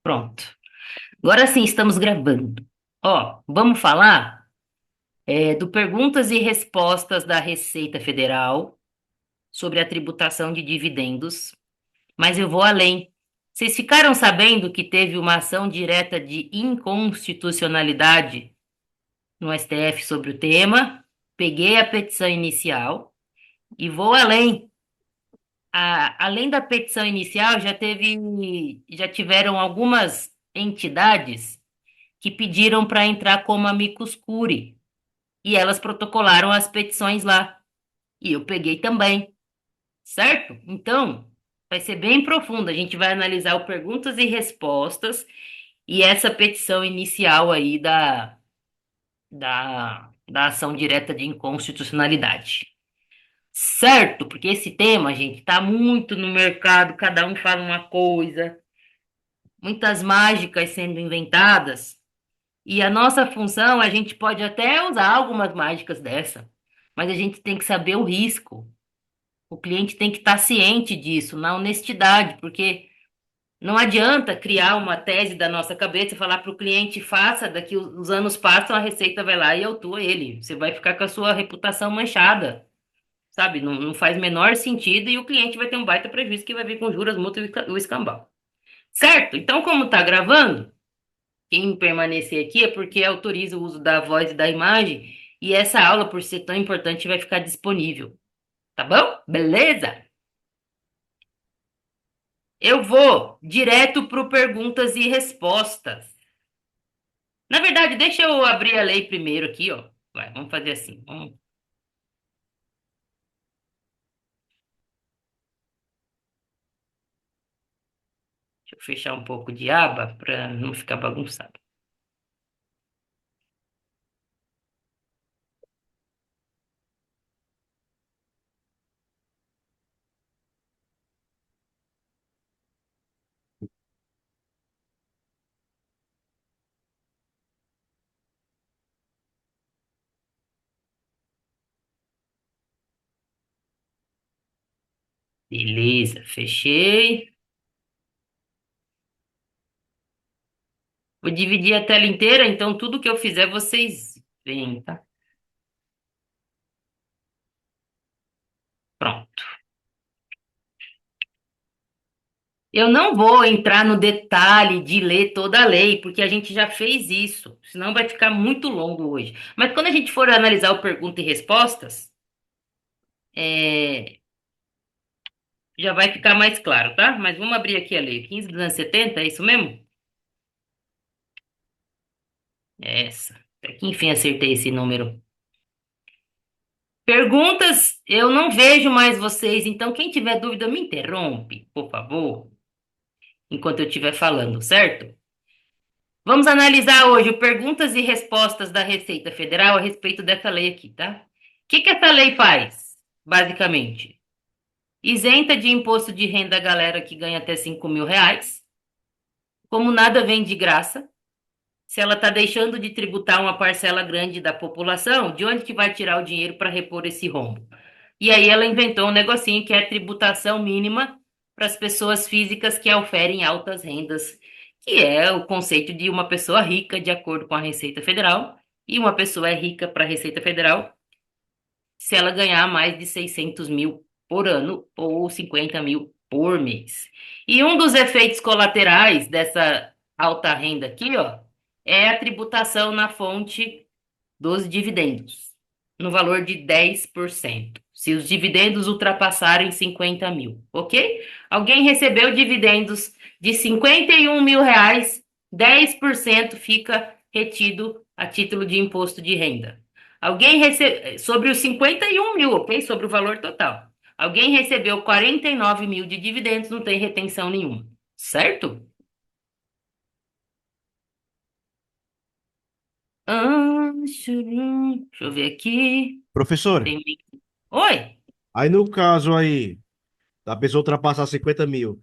Pronto. Agora sim, estamos gravando. Ó, vamos falar do perguntas e respostas da Receita Federal sobre a tributação de dividendos, mas eu vou além. Vocês ficaram sabendo que teve uma ação direta de inconstitucionalidade no STF sobre o tema? Peguei a petição inicial e vou além. Além da petição inicial, já tiveram algumas entidades que pediram para entrar como amicus curiae, e elas protocolaram as petições lá. E eu peguei também, certo? Então, vai ser bem profundo. A gente vai analisar o perguntas e respostas e essa petição inicial aí da ação direta de inconstitucionalidade. Certo? Porque esse tema, gente, tá muito no mercado, cada um fala uma coisa, muitas mágicas sendo inventadas. E a nossa função, a gente pode até usar algumas mágicas dessa, mas a gente tem que saber o risco. O cliente tem que estar ciente disso, na honestidade, porque não adianta criar uma tese da nossa cabeça e falar para o cliente, faça, daqui os anos passam, a Receita vai lá e autua ele. Você vai ficar com a sua reputação manchada, sabe? Não faz menor sentido e o cliente vai ter um baita prejuízo que vai vir com juros, multa e o escambau. Certo? Então, como está gravando, quem permanecer aqui é porque autoriza o uso da voz e da imagem, e essa aula, por ser tão importante, vai ficar disponível. Tá bom? Beleza? Eu vou direto para perguntas e respostas. Na verdade, deixa eu abrir a lei primeiro aqui, ó. Vai, vamos fazer assim. Deixa eu fechar um pouco de aba para não ficar bagunçado. Beleza, fechei. Vou dividir a tela inteira, então tudo que eu fizer vocês veem, tá? Pronto. Eu não vou entrar no detalhe de ler toda a lei, porque a gente já fez isso, senão vai ficar muito longo hoje. Mas quando a gente for analisar o pergunta e respostas, é, já vai ficar mais claro, tá? Mas vamos abrir aqui a lei. 15.270, é isso mesmo? É essa. Até que enfim acertei esse número. Perguntas, eu não vejo mais vocês, então quem tiver dúvida me interrompe, por favor, enquanto eu estiver falando, certo? Vamos analisar hoje o perguntas e respostas da Receita Federal a respeito dessa lei aqui, tá? O que que essa lei faz, basicamente? Isenta de imposto de renda a galera que ganha até R$ 5.000. Como nada vem de graça, se ela está deixando de tributar uma parcela grande da população, de onde que vai tirar o dinheiro para repor esse rombo? E aí ela inventou um negocinho que é a tributação mínima para as pessoas físicas que oferem altas rendas, que é o conceito de uma pessoa rica de acordo com a Receita Federal, e uma pessoa é rica para a Receita Federal se ela ganhar mais de 600 mil por ano ou 50 mil por mês. E um dos efeitos colaterais dessa alta renda aqui, ó, é a tributação na fonte dos dividendos, no valor de 10%, se os dividendos ultrapassarem 50 mil, ok? Alguém recebeu dividendos de R$ 51.000, 10% fica retido a título de imposto de renda. Alguém recebeu, sobre os 51 mil, ok? Sobre o valor total. Alguém recebeu 49 mil de dividendos, não tem retenção nenhuma, certo? Deixa eu ver aqui. Professor, Tem... Oi? aí no caso aí, da pessoa ultrapassar 50 mil,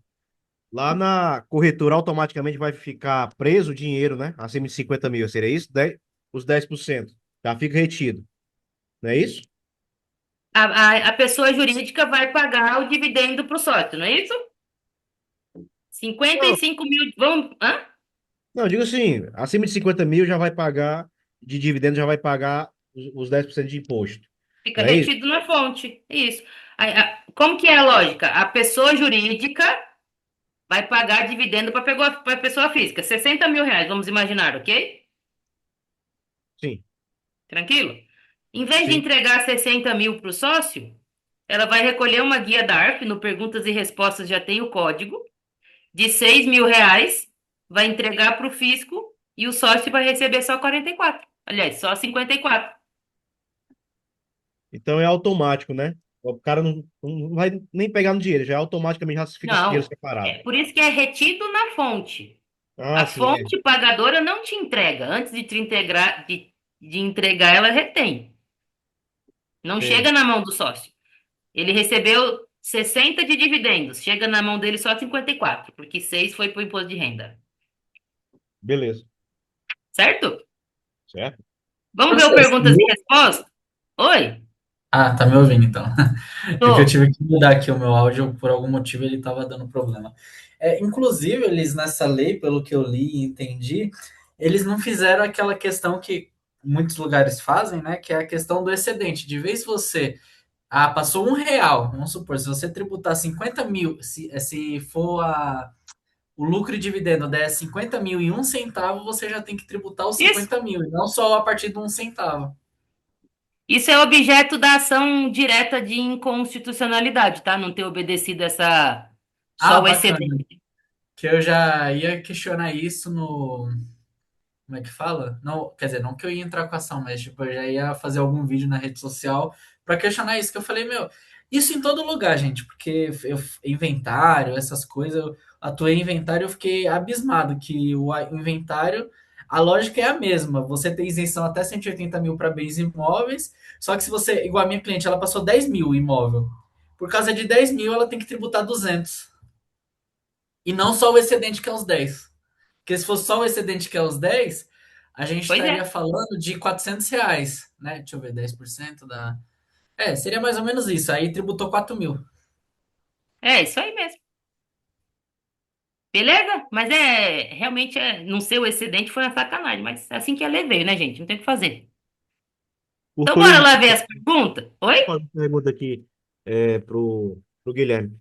lá na corretora automaticamente vai ficar preso o dinheiro, né? Acima de 50 mil, seria isso? Os 10% já fica retido, não é isso? A pessoa jurídica vai pagar o dividendo para o sócio, não é isso? cinquenta e Não, cinco mil. Vamos. Hã? Não, eu digo assim, acima de 50 mil já vai pagar, de dividendo já vai pagar os 10% de imposto. Fica Não é isso? retido na fonte. Isso. Como que é a lógica? A pessoa jurídica vai pagar dividendo para a pessoa física. 60 mil reais, vamos imaginar, ok? Sim, Tranquilo? Em vez de sim. entregar 60 mil para o sócio, ela vai recolher uma guia da ARF, no Perguntas e Respostas já tem o código, de 6 mil reais, vai entregar para o fisco e o sócio vai receber só 44. Aliás, só 54. Então é automático, né? O cara não vai nem pegar no dinheiro, já automaticamente já fica esse dinheiro Não, separado. é por isso que é retido na fonte. Ah, A sim, é. fonte pagadora não te entrega. Antes de te integrar, de entregar, ela retém. Não Sei. chega na mão do sócio. Ele recebeu 60 de dividendos. Chega na mão dele só 54, porque 6 foi para o imposto de renda. Beleza. Certo? Certo? Vamos ver o Processo. perguntas e respostas? Oi? Ah, tá me ouvindo então. É que eu Tô. tive que mudar aqui o meu áudio, por algum motivo ele estava dando problema. Inclusive, eles nessa lei, pelo que eu li e entendi, eles não fizeram aquela questão que muitos lugares fazem, né? Que é a questão do excedente. De vez você passou R$ 1, vamos supor, se você tributar 50 mil, se for o lucro e dividendo der 50 mil e 1 centavo, você já tem que tributar os Isso. 50 mil, e não só a partir de 1 centavo. Isso é objeto da ação direta de inconstitucionalidade, tá? Não ter obedecido essa Ah, só o bacana. excedente. Que eu já ia questionar isso no. Como é que fala? Não, quer dizer, não que eu ia entrar com a ação, mas tipo, eu já ia fazer algum vídeo na rede social para questionar isso. Que eu falei, meu, isso em todo lugar, gente, porque inventário, essas coisas, eu atuei em inventário, eu fiquei abismado que o inventário, a lógica é a mesma. Você tem isenção até 180 mil para bens imóveis, só que se você, igual a minha cliente, ela passou 10 mil imóvel. Por causa de 10 mil, ela tem que tributar 200. E não só o excedente que é os 10. Porque se fosse só o excedente que é os 10, a gente Pois é. estaria falando de R$ 400, né? Deixa eu ver, 10% da. Seria mais ou menos isso. Aí tributou 4 mil. É isso aí mesmo. Beleza? Mas realmente não ser o excedente foi uma sacanagem, mas é assim que a lei veio, né, gente? Não tem o que fazer. Por Então bora lá curiosidade, ver as perguntas? Oi? uma pergunta aqui pro Guilherme.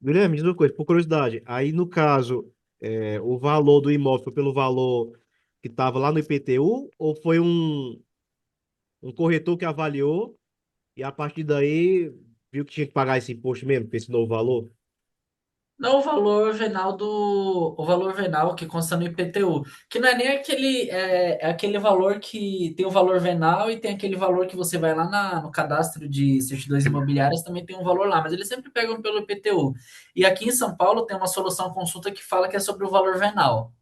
Guilherme, diz uma coisa, por curiosidade. Aí, no caso, o valor do imóvel foi pelo valor que estava lá no IPTU ou foi um corretor que avaliou e a partir daí viu que tinha que pagar esse imposto mesmo, com esse novo valor? Não o valor venal que consta no IPTU, que não é nem aquele, é aquele valor que tem o valor venal e tem aquele valor que você vai lá no cadastro de certidões imobiliárias, também tem um valor lá, mas eles sempre pegam pelo IPTU. E aqui em São Paulo tem uma solução consulta que fala que é sobre o valor venal.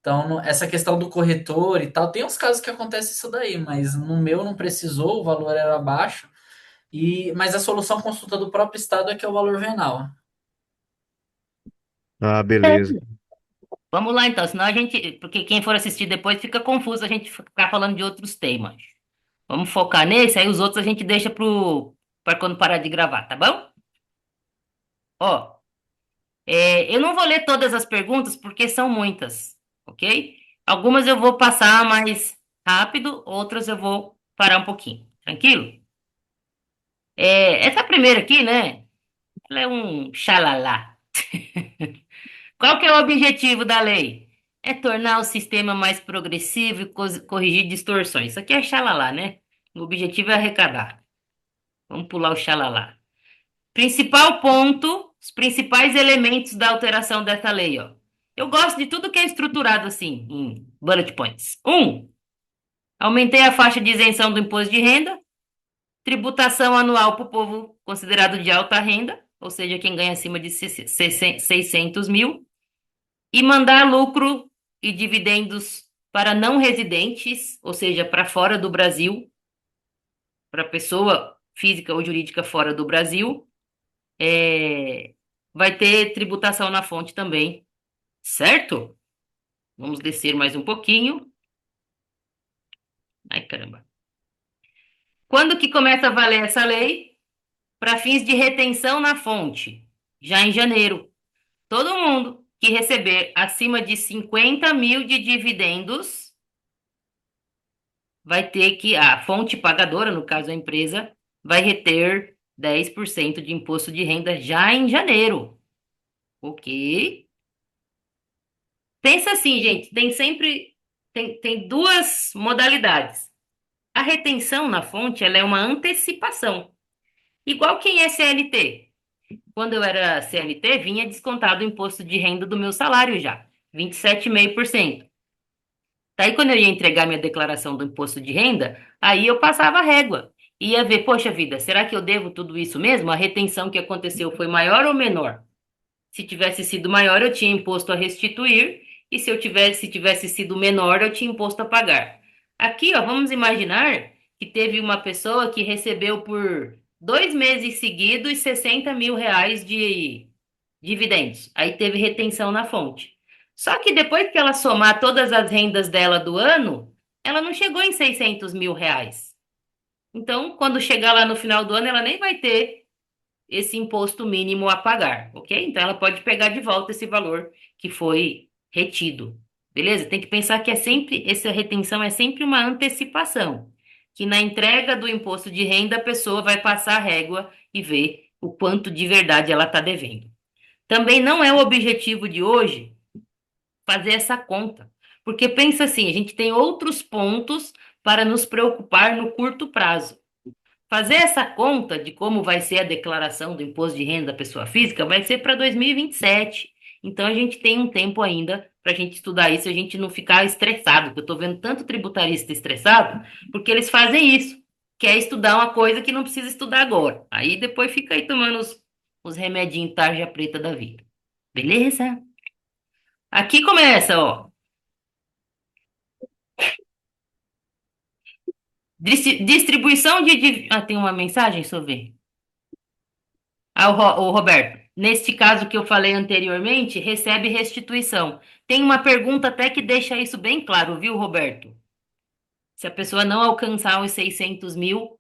Então, essa questão do corretor e tal, tem uns casos que acontece isso daí, mas no meu não precisou, o valor era baixo, mas a solução consulta do próprio estado é que é o valor venal. Ah, beleza. Vamos lá então, senão a gente, porque quem for assistir depois fica confuso a gente ficar falando de outros temas. Vamos focar nesse, aí os outros a gente deixa para quando parar de gravar, tá bom? Ó, eu não vou ler todas as perguntas porque são muitas, ok? Algumas eu vou passar mais rápido, outras eu vou parar um pouquinho, tranquilo? Essa primeira aqui, né? Ela é um xalalá. Qual que é o objetivo da lei? É tornar o sistema mais progressivo e corrigir distorções. Isso aqui é xalalá, né? O objetivo é arrecadar. Vamos pular o xalalá. Principal ponto, os principais elementos da alteração dessa lei, ó. Eu gosto de tudo que é estruturado assim, em bullet points. Aumentei a faixa de isenção do imposto de renda, tributação anual para o povo considerado de alta renda, ou seja, quem ganha acima de 600 mil, e mandar lucro e dividendos para não residentes, ou seja, para fora do Brasil, para pessoa física ou jurídica fora do Brasil, vai ter tributação na fonte também, certo? Vamos descer mais um pouquinho. Ai, caramba. Quando que começa a valer essa lei? Para fins de retenção na fonte, já em janeiro. Todo mundo que receber acima de 50 mil de dividendos vai ter que, a fonte pagadora, no caso a empresa, vai reter 10% de imposto de renda já em janeiro. Ok? Pensa assim, gente, tem duas modalidades. A retenção na fonte, ela é uma antecipação. Igual quem é CLT. Quando eu era CLT, vinha descontado o imposto de renda do meu salário já, 27,5%. Daí, quando eu ia entregar minha declaração do imposto de renda, aí eu passava a régua. Ia ver, poxa vida, será que eu devo tudo isso mesmo? A retenção que aconteceu foi maior ou menor? Se tivesse sido maior, eu tinha imposto a restituir, e se tivesse sido menor, eu tinha imposto a pagar. Aqui, ó, vamos imaginar que teve uma pessoa que recebeu por 2 meses seguidos 60 mil reais de dividendos. Aí teve retenção na fonte. Só que depois que ela somar todas as rendas dela do ano, ela não chegou em 600 mil reais. Então, quando chegar lá no final do ano, ela nem vai ter esse imposto mínimo a pagar, ok? Então, ela pode pegar de volta esse valor que foi retido. Beleza? Tem que pensar que essa retenção é sempre uma antecipação, que na entrega do imposto de renda a pessoa vai passar a régua e ver o quanto de verdade ela está devendo. Também não é o objetivo de hoje fazer essa conta, porque pensa assim, a gente tem outros pontos para nos preocupar no curto prazo. Fazer essa conta de como vai ser a declaração do imposto de renda da pessoa física vai ser para 2027. Então a gente tem um tempo ainda para a gente estudar isso e a gente não ficar estressado, porque eu estou vendo tanto tributarista estressado, porque eles fazem isso, quer estudar uma coisa que não precisa estudar agora. Aí depois fica aí tomando os remedinhos tarja preta da vida. Beleza? Aqui começa, ó. Distribuição Ah, tem uma mensagem, deixa eu ver. Ah, o Roberto. Neste caso que eu falei anteriormente, recebe restituição. Tem uma pergunta até que deixa isso bem claro, viu, Roberto? Se a pessoa não alcançar os 600 mil,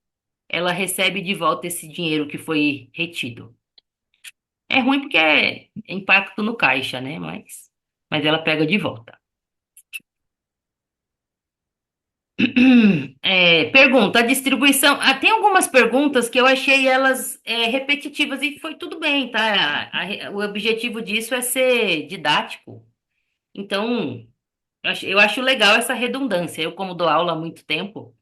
ela recebe de volta esse dinheiro que foi retido. É ruim porque é impacto no caixa, né? Mas ela pega de volta. Pergunta, a distribuição. Tem algumas perguntas que eu achei elas repetitivas e foi tudo bem, tá? O objetivo disso é ser didático. Então, eu acho legal essa redundância. Eu, como dou aula há muito tempo,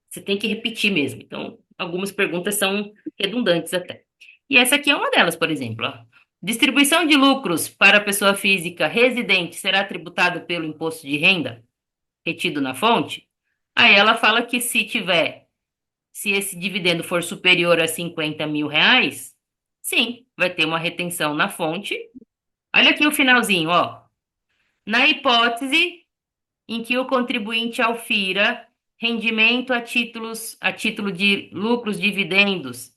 você tem que repetir mesmo. Então, algumas perguntas são redundantes até. E essa aqui é uma delas, por exemplo. Ó. Distribuição de lucros para pessoa física residente será tributado pelo imposto de renda retido na fonte? Aí ela fala que se esse dividendo for superior a 50 mil reais, sim, vai ter uma retenção na fonte. Olha aqui o finalzinho, ó. Na hipótese em que o contribuinte aufira rendimento a título de lucros, dividendos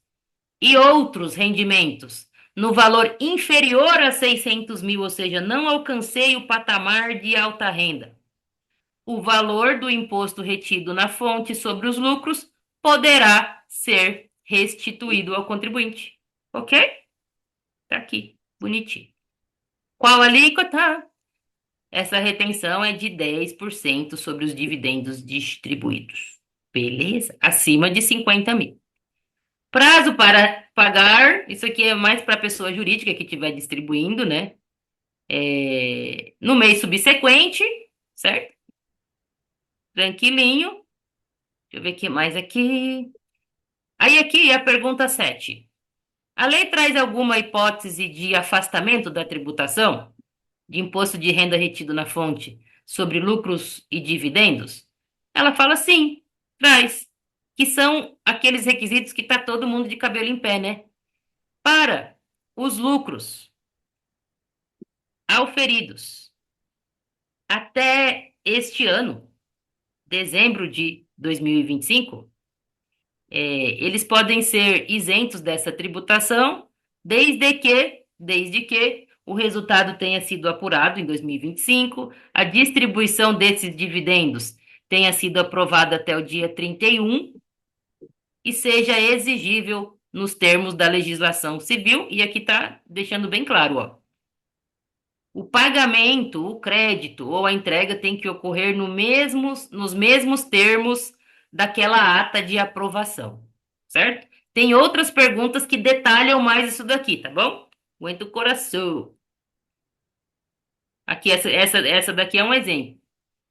e outros rendimentos no valor inferior a 600 mil, ou seja, não alcancei o patamar de alta renda. O valor do imposto retido na fonte sobre os lucros poderá ser restituído ao contribuinte. Ok? Tá aqui, bonitinho. Qual alíquota? Essa retenção é de 10% sobre os dividendos distribuídos. Beleza? Acima de 50 mil. Prazo para pagar, isso aqui é mais para a pessoa jurídica que estiver distribuindo, né? No mês subsequente, certo? Tranquilinho. Deixa eu ver o que mais aqui. Aí aqui é a pergunta 7. A lei traz alguma hipótese de afastamento da tributação de imposto de renda retido na fonte sobre lucros e dividendos? Ela fala sim, traz, que são aqueles requisitos que está todo mundo de cabelo em pé, né? Para os lucros auferidos até este ano, dezembro de 2025, eles podem ser isentos dessa tributação desde que o resultado tenha sido apurado em 2025, a distribuição desses dividendos tenha sido aprovada até o dia 31 e seja exigível nos termos da legislação civil, e aqui está deixando bem claro, ó. O pagamento, o crédito ou a entrega tem que ocorrer nos mesmos termos daquela ata de aprovação, certo? Tem outras perguntas que detalham mais isso daqui, tá bom? Aguenta o coração. Aqui, essa daqui é um exemplo.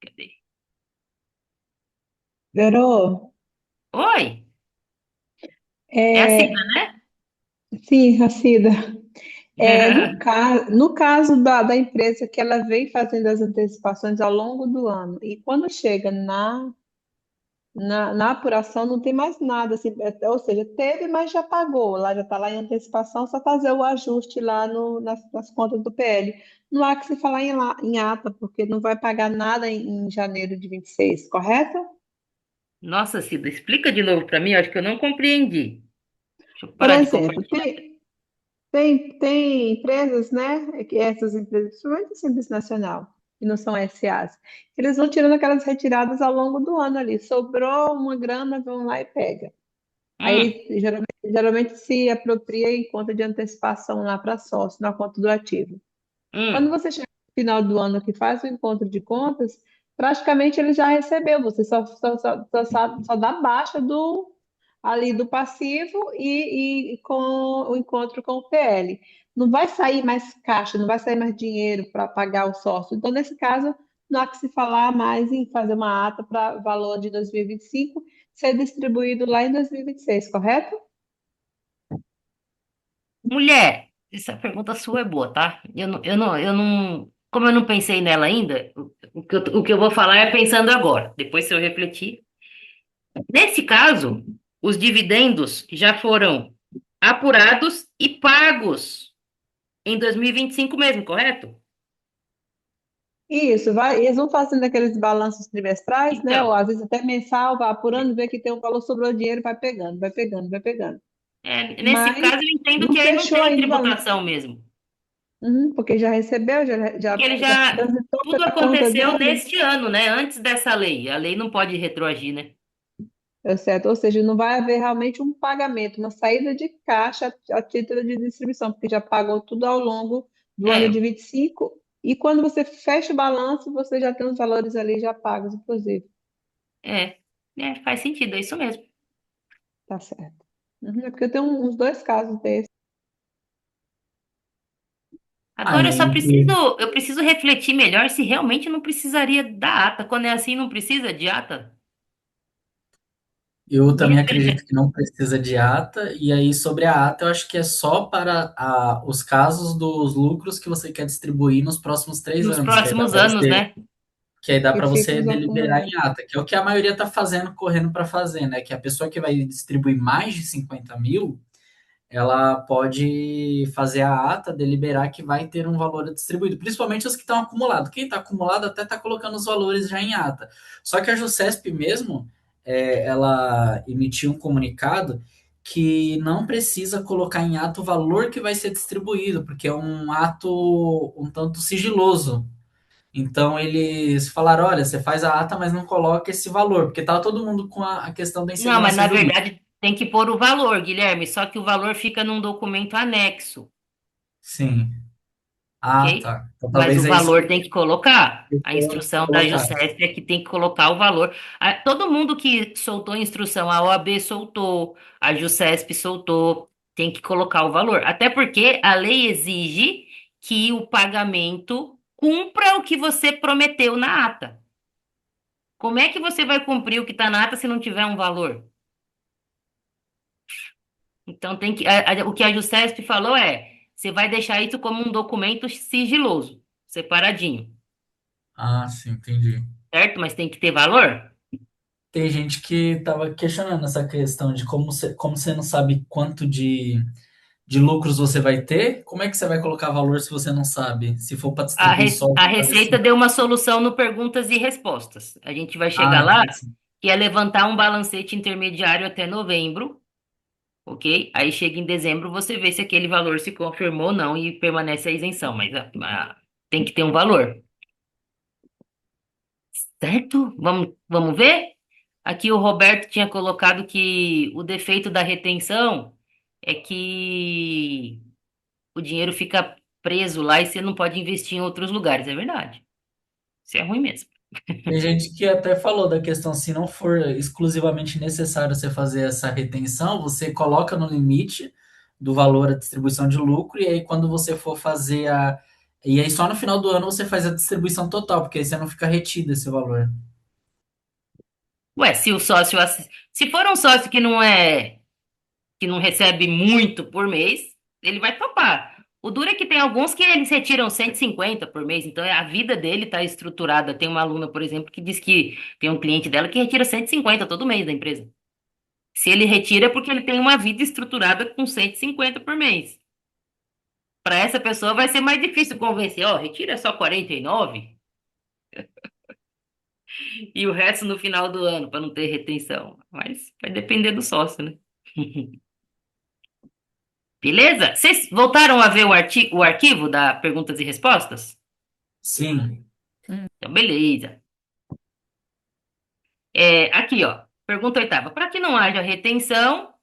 Cadê? Verô, Oi, é a Cida, é, né? sim, Racida, no caso da empresa que ela vem fazendo as antecipações ao longo do ano, e quando chega na apuração não tem mais nada, assim, ou seja, teve, mas já pagou, lá já está lá em antecipação, só fazer o ajuste lá nas contas do PL. Não há que se falar em ata, porque não vai pagar nada em janeiro de 26, correto? Nossa, Cida, explica de novo para mim, acho que eu não compreendi. Deixa eu Por parar de exemplo, compartilhar. tem empresas, né, que essas empresas, principalmente Simples Nacional, que não são SAs, eles vão tirando aquelas retiradas ao longo do ano ali. Sobrou uma grana, vão lá e pega. Hum, Aí, geralmente se apropria em conta de antecipação lá para sócio, na conta do ativo. Quando hum. você chega no final do ano que faz o encontro de contas, praticamente ele já recebeu, você só dá baixa ali do passivo e com o encontro com o PL. Não vai sair mais caixa, não vai sair mais dinheiro para pagar o sócio. Então, nesse caso, não há que se falar mais em fazer uma ata para valor de 2025 ser distribuído lá em 2026, correto? Mulher, essa pergunta sua é boa, tá? Como eu não pensei nela ainda, o que eu vou falar é pensando agora. Depois, se eu refletir. Nesse caso, os dividendos já foram apurados e pagos em 2025 mesmo, correto? Isso, vai, eles vão fazendo aqueles balanços trimestrais, né? Ou Então, às vezes até mensal, vai apurando, vê que tem um valor, sobrou dinheiro, vai pegando, vai pegando, vai pegando. nesse Mas caso, eu entendo que não aí não fechou tem ainda o balanço. tributação mesmo. Uhum, porque já recebeu, Porque ele já já. transitou Tudo pela conta aconteceu dele, neste ano, né? Antes dessa lei. A lei não pode retroagir, né? tá certo? Ou seja, não vai haver realmente um pagamento, uma saída de caixa a título de distribuição, porque já pagou tudo ao longo do ano de É, 25. E quando você fecha o balanço, você já tem os valores ali já pagos, inclusive. é, faz sentido, é isso mesmo. Tá certo. Uhum, é porque eu tenho uns dois casos desses. Agora Aí eu preciso refletir melhor se realmente não precisaria da ata. Quando é assim, não precisa de ata? eu também Porque acredito que não precisa de ata, e aí sobre a ata eu acho que é só para os casos dos lucros que você quer distribuir nos próximos três nos anos, próximos anos, né? que aí dá Que para ficam você os deliberar acumulados. em ata, que é o que a maioria está fazendo, correndo para fazer, né? Que a pessoa que vai distribuir mais de 50 mil, ela pode fazer a ata, deliberar que vai ter um valor distribuído, principalmente os que estão acumulados. Quem está acumulado até está colocando os valores já em ata. Só que a Jusesp mesmo, ela emitiu um comunicado que não precisa colocar em ata o valor que vai ser distribuído, porque é um ato um tanto sigiloso. Então eles falaram, olha, você faz a ata, mas não coloca esse valor, porque tá todo mundo com a questão da Não, mas insegurança na jurídica. verdade tem que pôr o valor, Guilherme, só que o valor fica num documento anexo, Sim. Ah, ok? tá. Então Mas talvez o é isso que valor tem que colocar. A eu instrução da colocar. Jusesp é que tem que colocar o valor. Todo mundo que soltou a instrução, a OAB soltou, a Jusesp soltou, tem que colocar o valor. Até porque a lei exige que o pagamento cumpra o que você prometeu na ata. Como é que você vai cumprir o que está na ata se não tiver um valor? Então tem que. O que a Jusesp falou é: você vai deixar isso como um documento sigiloso, separadinho, Ah, sim, entendi. certo? Mas tem que ter valor? Tem gente que tava questionando essa questão de como você não sabe quanto de lucros você vai ter, como é que você vai colocar valor se você não sabe? Se for para distribuir só o A que Receita faleceu. deu uma solução no perguntas e respostas. A gente vai chegar Ah, lá, sim. que é levantar um balancete intermediário até novembro, ok? Aí chega em dezembro, você vê se aquele valor se confirmou ou não e permanece a isenção, mas tem que ter um valor, certo? Vamos ver? Aqui o Roberto tinha colocado que o defeito da retenção é que o dinheiro fica preso lá e você não pode investir em outros lugares. É verdade. Isso é ruim mesmo. Tem gente que até falou da questão, se não for exclusivamente necessário você fazer essa retenção, você coloca no limite do valor a distribuição de lucro, e aí quando você for fazer a. E aí só no final do ano você faz a distribuição total, porque aí você não fica retido esse valor. Ué, se o sócio, se for um sócio que não recebe muito por mês, ele vai topar. O duro é que tem alguns que eles retiram 150 por mês, então a vida dele está estruturada. Tem uma aluna, por exemplo, que diz que tem um cliente dela que retira 150 todo mês da empresa. Se ele retira é porque ele tem uma vida estruturada com 150 por mês. Para essa pessoa vai ser mais difícil convencer, ó, retira só 49 e o resto no final do ano para não ter retenção. Mas vai depender do sócio, né? Beleza? Vocês voltaram a ver o arquivo da perguntas e respostas? Sim. Então, beleza. Aqui, ó. Pergunta oitava. Para que não haja retenção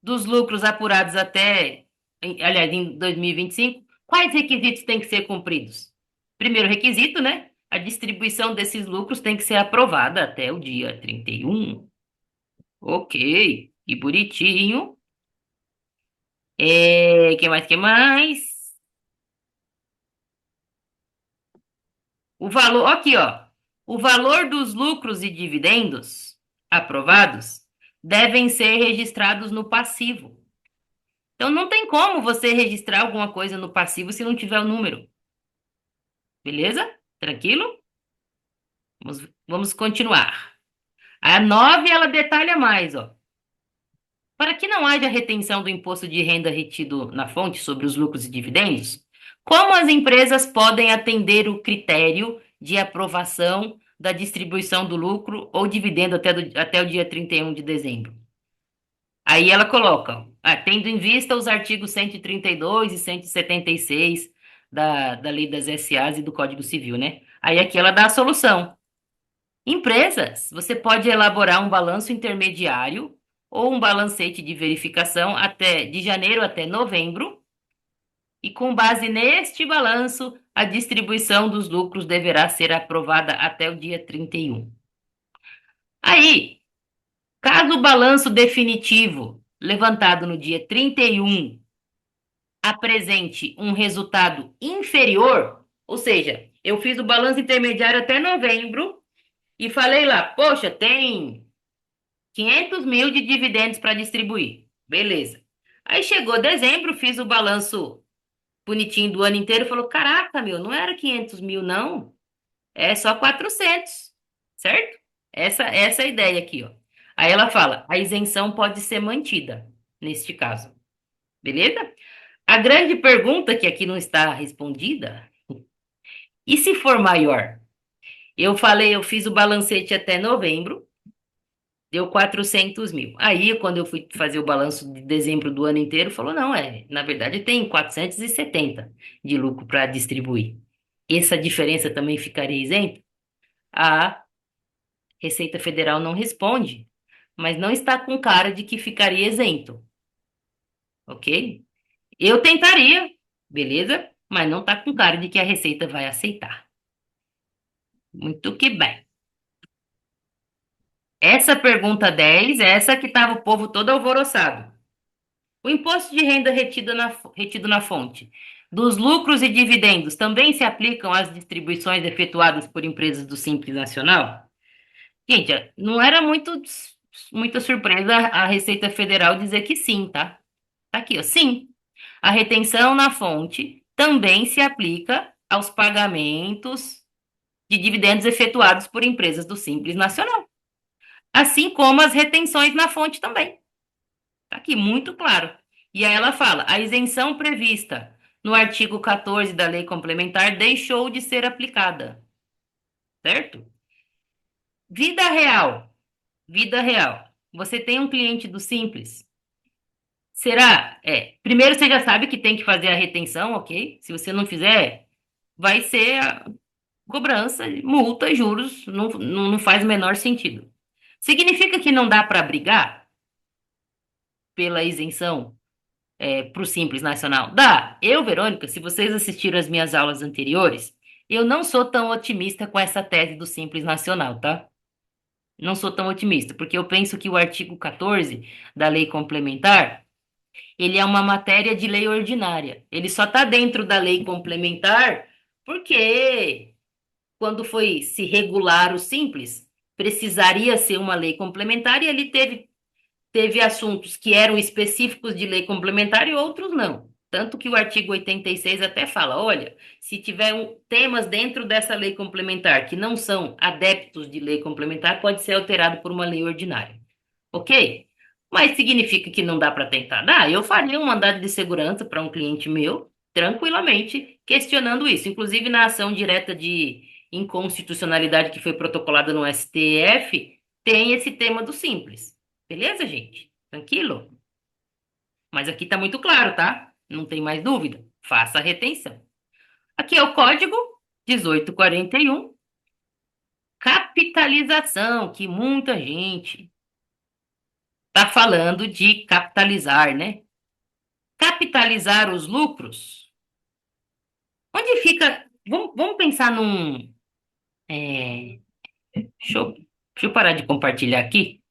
dos lucros apurados aliás, em 2025, quais requisitos têm que ser cumpridos? Primeiro requisito, né? A distribuição desses lucros tem que ser aprovada até o dia 31. Ok. E bonitinho. Que mais, que mais? O valor, aqui, ó. O valor dos lucros e dividendos aprovados devem ser registrados no passivo. Então não tem como você registrar alguma coisa no passivo se não tiver o número. Beleza? Tranquilo? Vamos continuar. A 9 ela detalha mais, ó. Para que não haja retenção do imposto de renda retido na fonte sobre os lucros e dividendos, como as empresas podem atender o critério de aprovação da distribuição do lucro ou dividendo até o dia 31 de dezembro? Aí ela coloca, tendo em vista os artigos 132 e 176 da Lei das SAs e do Código Civil, né? Aí aqui ela dá a solução. Empresas, você pode elaborar um balanço intermediário ou um balancete de verificação de janeiro até novembro, e com base neste balanço, a distribuição dos lucros deverá ser aprovada até o dia 31. Aí, caso o balanço definitivo, levantado no dia 31, apresente um resultado inferior, ou seja, eu fiz o balanço intermediário até novembro e falei lá, poxa, tem 500 mil de dividendos para distribuir. Beleza. Aí chegou dezembro, fiz o balanço bonitinho do ano inteiro e falou, caraca, meu, não era 500 mil, não. É só 400, certo? Essa é a ideia aqui, ó. Aí ela fala, a isenção pode ser mantida, neste caso. Beleza? A grande pergunta que aqui não está respondida, e se for maior? Eu falei, eu fiz o balancete até novembro, deu 400 mil. Aí, quando eu fui fazer o balanço de dezembro do ano inteiro, falou, não, na verdade tem 470 de lucro para distribuir. Essa diferença também ficaria isenta? A Receita Federal não responde, mas não está com cara de que ficaria isento, ok? Eu tentaria, beleza? Mas não está com cara de que a Receita vai aceitar. Muito que bem. Essa pergunta 10 é essa que estava o povo todo alvoroçado. O imposto de renda retido na fonte dos lucros e dividendos também se aplicam às distribuições efetuadas por empresas do Simples Nacional? Gente, não era muita surpresa a Receita Federal dizer que sim, tá? Tá aqui, ó. Sim, a retenção na fonte também se aplica aos pagamentos de dividendos efetuados por empresas do Simples Nacional, assim como as retenções na fonte também. Tá aqui, muito claro. E aí ela fala: a isenção prevista no artigo 14 da Lei Complementar deixou de ser aplicada. Certo? Vida real. Vida real. Você tem um cliente do Simples. Será? Primeiro você já sabe que tem que fazer a retenção, ok? Se você não fizer, vai ser a cobrança, multa e juros. Não faz o menor sentido. Significa que não dá para brigar pela isenção para o Simples Nacional? Dá. Eu, Verônica, se vocês assistiram as minhas aulas anteriores, eu não sou tão otimista com essa tese do Simples Nacional, tá? Não sou tão otimista, porque eu penso que o artigo 14 da lei complementar, ele é uma matéria de lei ordinária. Ele só está dentro da lei complementar porque quando foi se regular o Simples, precisaria ser uma lei complementar e ele teve assuntos que eram específicos de lei complementar e outros não. Tanto que o artigo 86 até fala, olha, se tiver temas dentro dessa lei complementar que não são adeptos de lei complementar, pode ser alterado por uma lei ordinária. Ok? Mas significa que não dá para tentar? Dá. Eu faria um mandado de segurança para um cliente meu, tranquilamente, questionando isso. Inclusive na ação direta de inconstitucionalidade que foi protocolada no STF, tem esse tema do simples. Beleza, gente? Tranquilo? Mas aqui está muito claro, tá? Não tem mais dúvida. Faça a retenção. Aqui é o código 1841, capitalização, que muita gente está falando de capitalizar, né? Capitalizar os lucros. Onde fica? Vamos pensar num. é, deixa eu parar de compartilhar aqui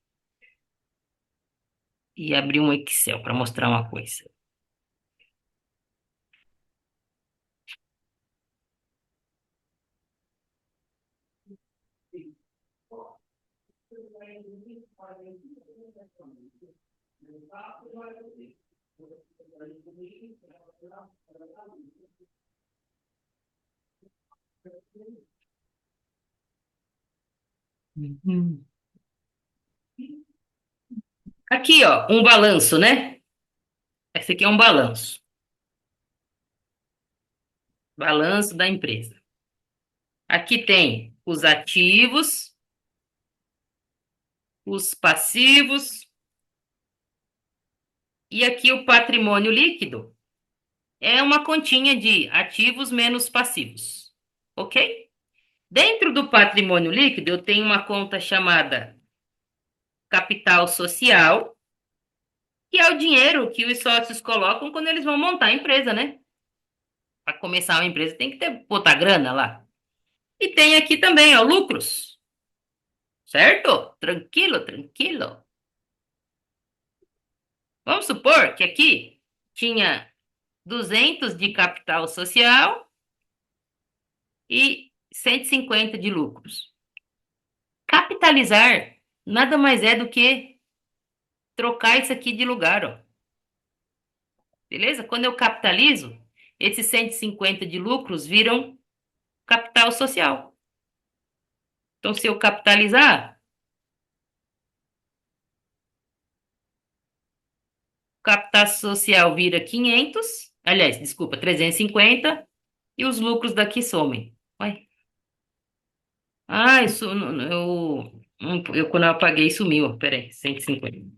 e abrir um Excel para mostrar uma coisa. Uhum. Aqui, ó, um balanço, né? Esse aqui é um balanço. Balanço da empresa. Aqui tem os ativos, os passivos e aqui o patrimônio líquido. É uma continha de ativos menos passivos. Ok? Dentro do patrimônio líquido, eu tenho uma conta chamada capital social, que é o dinheiro que os sócios colocam quando eles vão montar a empresa, né? Para começar uma empresa tem que ter botar grana lá. E tem aqui também, ó, lucros. Certo? Tranquilo, tranquilo. Vamos supor que aqui tinha 200 de capital social e 150 de lucros. Capitalizar nada mais é do que trocar isso aqui de lugar, ó. Beleza? Quando eu capitalizo, esses 150 de lucros viram capital social. Então, se eu capitalizar, capital social vira 500, aliás, desculpa, 350, e os lucros daqui somem. Ué. Ah, isso, eu quando eu apaguei sumiu, peraí, 150.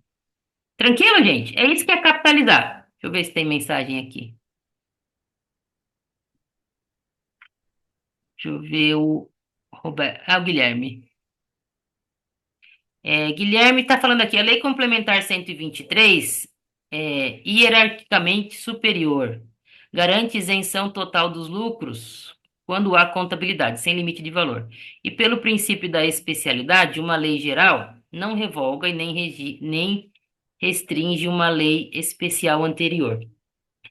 Tranquilo, gente? É isso que é capitalizar. Deixa eu ver se tem mensagem aqui. Deixa eu ver o Roberto. Ah, o Guilherme. Guilherme está falando aqui, a Lei Complementar 123 é hierarquicamente superior. Garante isenção total dos lucros quando há contabilidade, sem limite de valor. E pelo princípio da especialidade, uma lei geral não revoga e nem restringe uma lei especial anterior.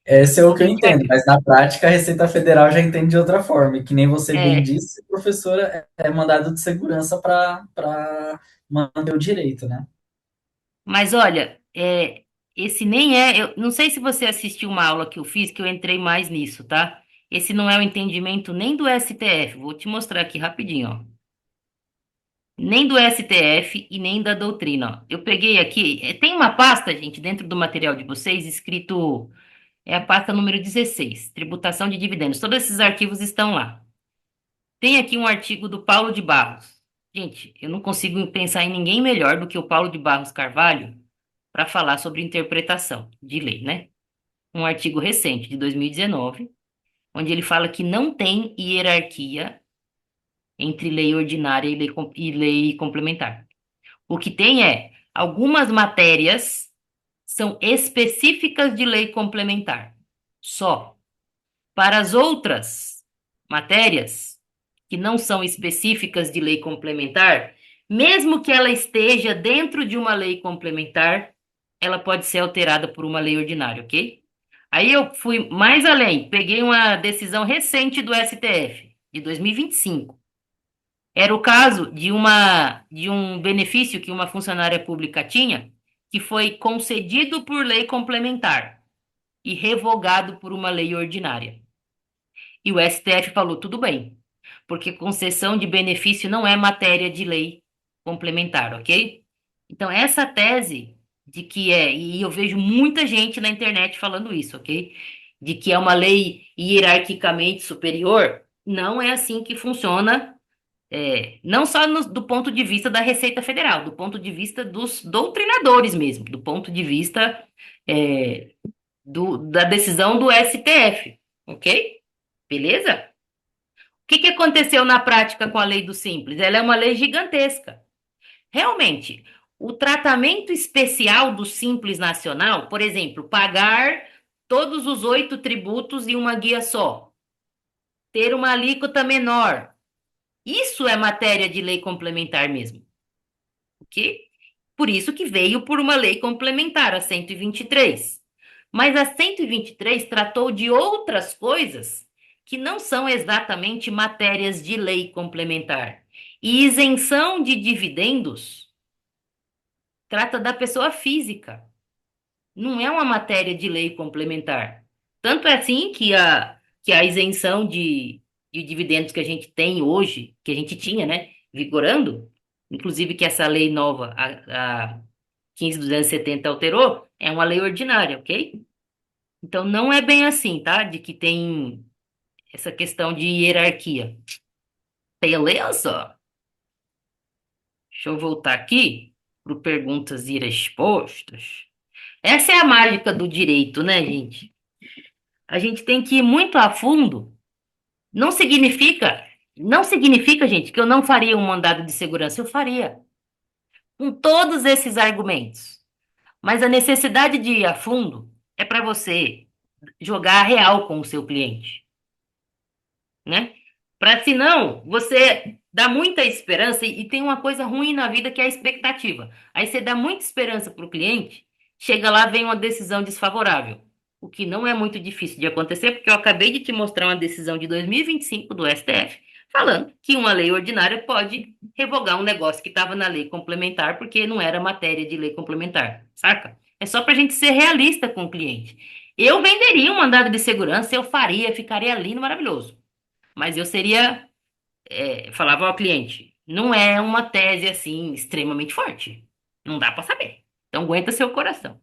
Esse é o que eu Então, entendo, mas na prática a Receita Federal já entende de outra forma. E que nem você bem é, disse, professora, é mandado de segurança para manter o direito, né? mas olha, esse nem é. Eu não sei se você assistiu uma aula que eu fiz, que eu entrei mais nisso, tá? Esse não é o entendimento nem do STF. Vou te mostrar aqui rapidinho, ó. Nem do STF e nem da doutrina, ó. Eu peguei aqui. Tem uma pasta, gente, dentro do material de vocês, escrito. É a pasta número 16, tributação de dividendos. Todos esses arquivos estão lá. Tem aqui um artigo do Paulo de Barros. Gente, eu não consigo pensar em ninguém melhor do que o Paulo de Barros Carvalho para falar sobre interpretação de lei, né? Um artigo recente, de 2019, onde ele fala que não tem hierarquia entre lei ordinária e lei complementar. O que tem é algumas matérias são específicas de lei complementar. Só. Para as outras matérias, que não são específicas de lei complementar, mesmo que ela esteja dentro de uma lei complementar, ela pode ser alterada por uma lei ordinária, ok? Aí eu fui mais além, peguei uma decisão recente do STF, de 2025. Era o caso de um benefício que uma funcionária pública tinha, que foi concedido por lei complementar e revogado por uma lei ordinária. E o STF falou, tudo bem, porque concessão de benefício não é matéria de lei complementar, ok? Então, essa tese de que e eu vejo muita gente na internet falando isso, ok? De que é uma lei hierarquicamente superior, não é assim que funciona, não só do ponto de vista da Receita Federal, do ponto de vista dos doutrinadores mesmo, do ponto de vista, é, da decisão do STF, ok? Beleza? O que que aconteceu na prática com a lei do Simples? Ela é uma lei gigantesca. Realmente, o tratamento especial do Simples Nacional, por exemplo, pagar todos os 8 tributos em uma guia só, ter uma alíquota menor, isso é matéria de lei complementar mesmo, ok? Por isso que veio por uma lei complementar, a 123. Mas a 123 tratou de outras coisas que não são exatamente matérias de lei complementar. E isenção de dividendos trata da pessoa física, não é uma matéria de lei complementar. Tanto é assim que a isenção de dividendos que a gente tem hoje, que a gente tinha, né, vigorando, inclusive que essa lei nova, a 15.270 alterou, é uma lei ordinária, ok? Então não é bem assim, tá? De que tem essa questão de hierarquia. Beleza? Deixa eu voltar aqui para perguntas e respostas. Essa é a mágica do direito, né, gente? A gente tem que ir muito a fundo. Não significa, gente, que eu não faria um mandado de segurança. Eu faria, com todos esses argumentos. Mas a necessidade de ir a fundo é para você jogar a real com o seu cliente, né? Para senão você dá muita esperança e tem uma coisa ruim na vida que é a expectativa. Aí você dá muita esperança para o cliente, chega lá vem uma decisão desfavorável, o que não é muito difícil de acontecer, porque eu acabei de te mostrar uma decisão de 2025 do STF falando que uma lei ordinária pode revogar um negócio que estava na lei complementar porque não era matéria de lei complementar, saca? É só para a gente ser realista com o cliente. Eu venderia um mandado de segurança, eu faria, ficaria lindo, maravilhoso. Mas eu seria, falava ao cliente, não é uma tese assim extremamente forte. Não dá para saber. Então aguenta seu coração.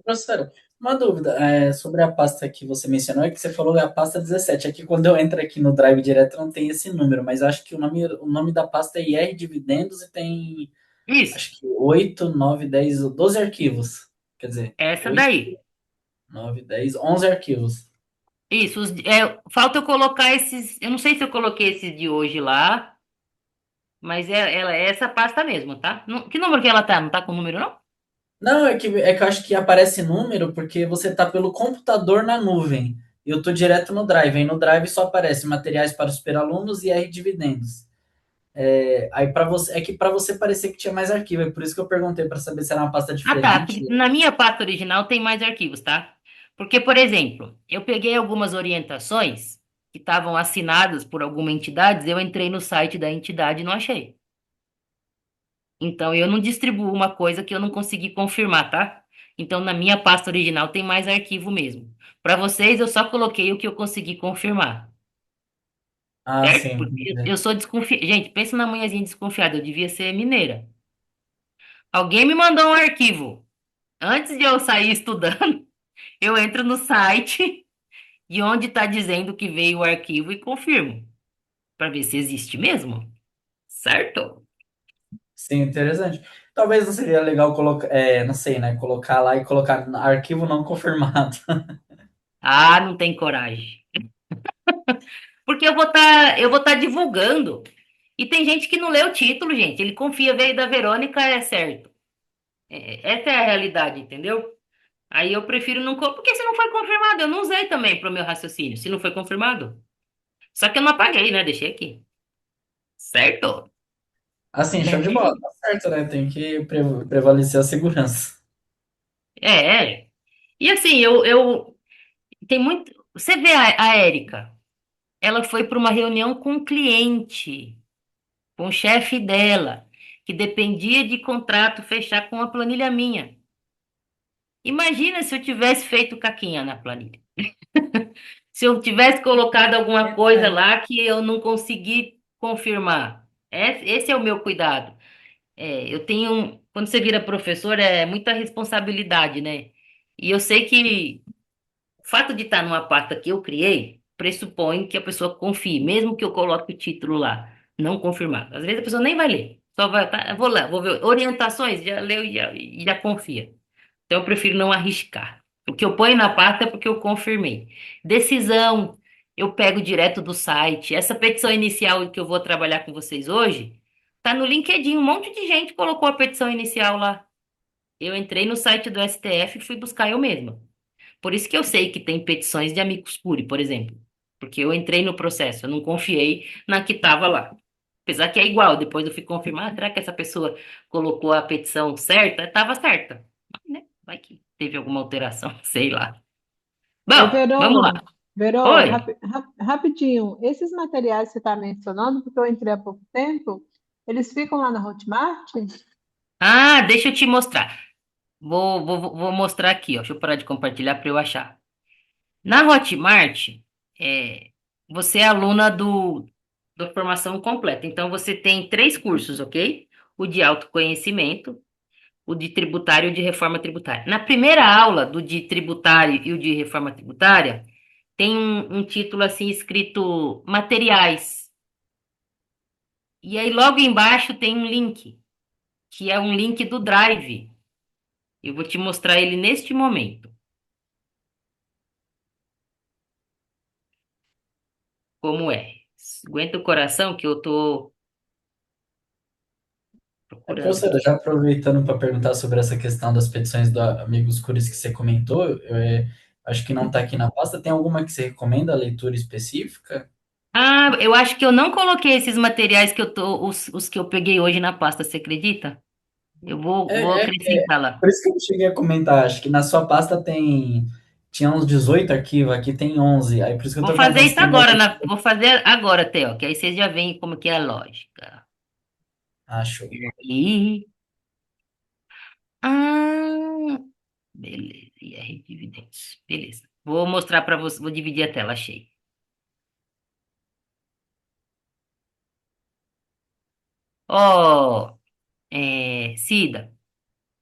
Professora, uma dúvida sobre a pasta que você mencionou, é que você falou a pasta 17. Aqui, quando eu entro aqui no Drive direto, não tem esse número, mas eu acho que o nome da pasta é IR Dividendos e tem, Isso, acho que 8, 9, 10, 12 arquivos. Quer dizer, essa 8, daí. 9, 10, 11 arquivos. Isso, falta eu colocar esses, eu não sei se eu coloquei esses de hoje lá, mas ela é essa pasta mesmo, tá? Que número que ela tá? Não tá com número, não? Não, é que eu acho que aparece número porque você tá pelo computador na nuvem. Eu tô direto no Drive. Aí no Drive só aparece materiais para os superalunos e R dividendos. Aí para você é que para você parecer que tinha mais arquivo, é por isso que eu perguntei para saber se era uma pasta Ah, tá. diferente. Na minha pasta original tem mais arquivos, tá? Porque, por exemplo, eu peguei algumas orientações que estavam assinadas por alguma entidade, eu entrei no site da entidade e não achei. Então, eu não distribuo uma coisa que eu não consegui confirmar, tá? Então, na minha pasta original tem mais arquivo mesmo. Para vocês, eu só coloquei o que eu consegui confirmar, Ah, certo? sim. Porque eu sou desconfiada. Gente, pensa na manhãzinha desconfiada, eu devia ser mineira. Alguém me mandou um arquivo. Antes de eu sair estudando, eu entro no site de onde está dizendo que veio o arquivo e confirmo, para ver se existe mesmo, certo? Sim, interessante. Talvez não seria legal colocar, não sei, né? Colocar lá e colocar arquivo não confirmado. Ah, não tem coragem. Porque eu vou estar divulgando. E tem gente que não lê o título, gente. Ele confia, veio da Verônica, é certo. Essa é a realidade, entendeu? Aí eu prefiro não, porque se não foi confirmado, eu não usei também pro meu raciocínio, se não foi confirmado. Só que eu não apaguei, né? Deixei aqui. Certo? Assim, show de bola, tá certo, né? Tem que prevalecer a segurança. É. E assim, tem muito. Você vê a Érica, ela foi para uma reunião com um cliente, com o chefe dela, que dependia de contrato fechar com uma planilha minha. Imagina se eu tivesse feito caquinha na planilha. Se eu tivesse colocado alguma coisa É. lá que eu não consegui confirmar. Esse é o meu cuidado. Eu tenho, quando você vira professor, é muita responsabilidade, né? E eu sei que o fato de estar numa pasta que eu criei pressupõe que a pessoa confie, mesmo que eu coloque o título lá, não confirmado. Às vezes a pessoa nem vai ler, só vai, tá, eu vou lá, vou ver orientações, já leu e já confia. Então eu prefiro não arriscar. O que eu ponho na pasta é porque eu confirmei. Decisão, eu pego direto do site. Essa petição inicial que eu vou trabalhar com vocês hoje, tá no LinkedIn. Um monte de gente colocou a petição inicial lá. Eu entrei no site do STF e fui buscar eu mesma. Por isso que eu sei que tem petições de amicus curiae, por exemplo. Porque eu entrei no processo, eu não confiei na que estava lá. Apesar que é igual, depois eu fui confirmar, será que essa pessoa colocou a petição certa? Estava certa. Mas, né? Vai que teve alguma alteração, sei lá. Ô, Bom, vamos lá. Oi. Rapidinho, esses materiais que você está mencionando, porque eu entrei há pouco tempo, eles ficam lá na Hotmart? Ah, deixa eu te mostrar. Vou mostrar aqui, ó. Deixa eu parar de compartilhar para eu achar. Na Hotmart, é, você é aluna do formação completa. Então, você tem três cursos, ok? O de autoconhecimento, o de tributário e o de reforma tributária. Na primeira aula do de tributário e o de reforma tributária, tem um título assim escrito materiais. E aí, logo embaixo, tem um link, que é um link do Drive. Eu vou te mostrar ele neste momento. Como é? Aguenta o coração que eu tô procurando Professora, aqui. já aproveitando para perguntar sobre essa questão das petições do Amigos Curis que você comentou, acho que não está aqui na pasta. Tem alguma que você recomenda a leitura específica? Ah, eu acho que eu não coloquei esses materiais que eu tô, os que eu peguei hoje na pasta, você acredita? Eu vou acrescentar lá. Por isso que eu cheguei a comentar. Acho que na sua pasta tinha uns 18 arquivos, aqui tem 11. Aí por isso que eu Vou tô fazer perguntando se isso tem mais agora, algum. vou fazer agora, Theo, que aí vocês já veem como que é a lógica. Acho. E, ah, beleza, IR dividendos, beleza. Vou mostrar para você, vou dividir a tela, achei. Ó, Cida,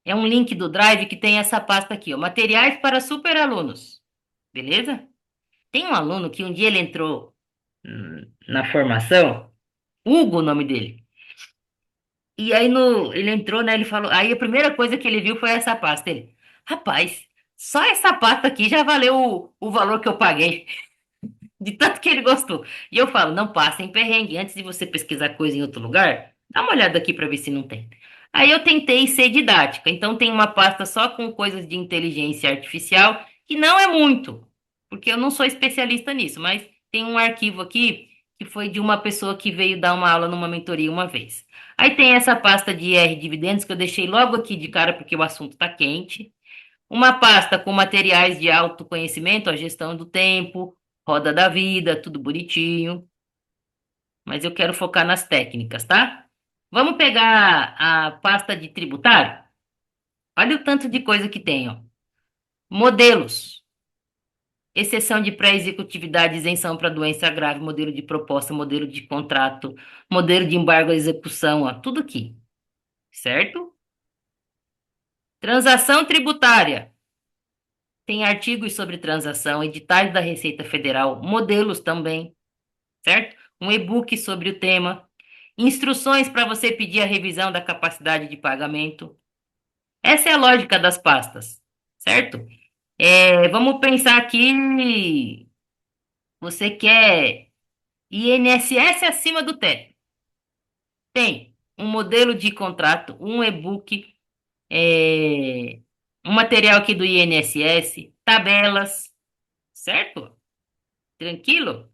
é um link do Drive que tem essa pasta aqui, ó, materiais para superalunos, beleza? Tem um aluno que um dia ele entrou na formação, Hugo, o nome dele. E aí ele entrou, né? Ele falou. Aí a primeira coisa que ele viu foi essa pasta. Ele, rapaz, só essa pasta aqui já valeu o valor que eu paguei, de tanto que ele gostou. E eu falo, não passem perrengue. Antes de você pesquisar coisa em outro lugar, dá uma olhada aqui para ver se não tem. Aí eu tentei ser didática. Então tem uma pasta só com coisas de inteligência artificial, que não é muito, porque eu não sou especialista nisso, mas tem um arquivo aqui que foi de uma pessoa que veio dar uma aula numa mentoria uma vez. Aí tem essa pasta de IR dividendos que eu deixei logo aqui de cara porque o assunto está quente. Uma pasta com materiais de autoconhecimento, a gestão do tempo, roda da vida, tudo bonitinho. Mas eu quero focar nas técnicas, tá? Vamos pegar a pasta de tributário? Olha o tanto de coisa que tem, ó. Modelos. Exceção de pré-executividade, isenção para doença grave, modelo de proposta, modelo de contrato, modelo de embargo à execução, ó, tudo aqui, certo? Transação tributária. Tem artigos sobre transação, editais da Receita Federal, modelos também, certo? Um e-book sobre o tema, instruções para você pedir a revisão da capacidade de pagamento. Essa é a lógica das pastas, certo? Vamos pensar aqui, você quer INSS acima do teto. Tem um modelo de contrato, um e-book, é, um material aqui do INSS, tabelas, certo? Tranquilo?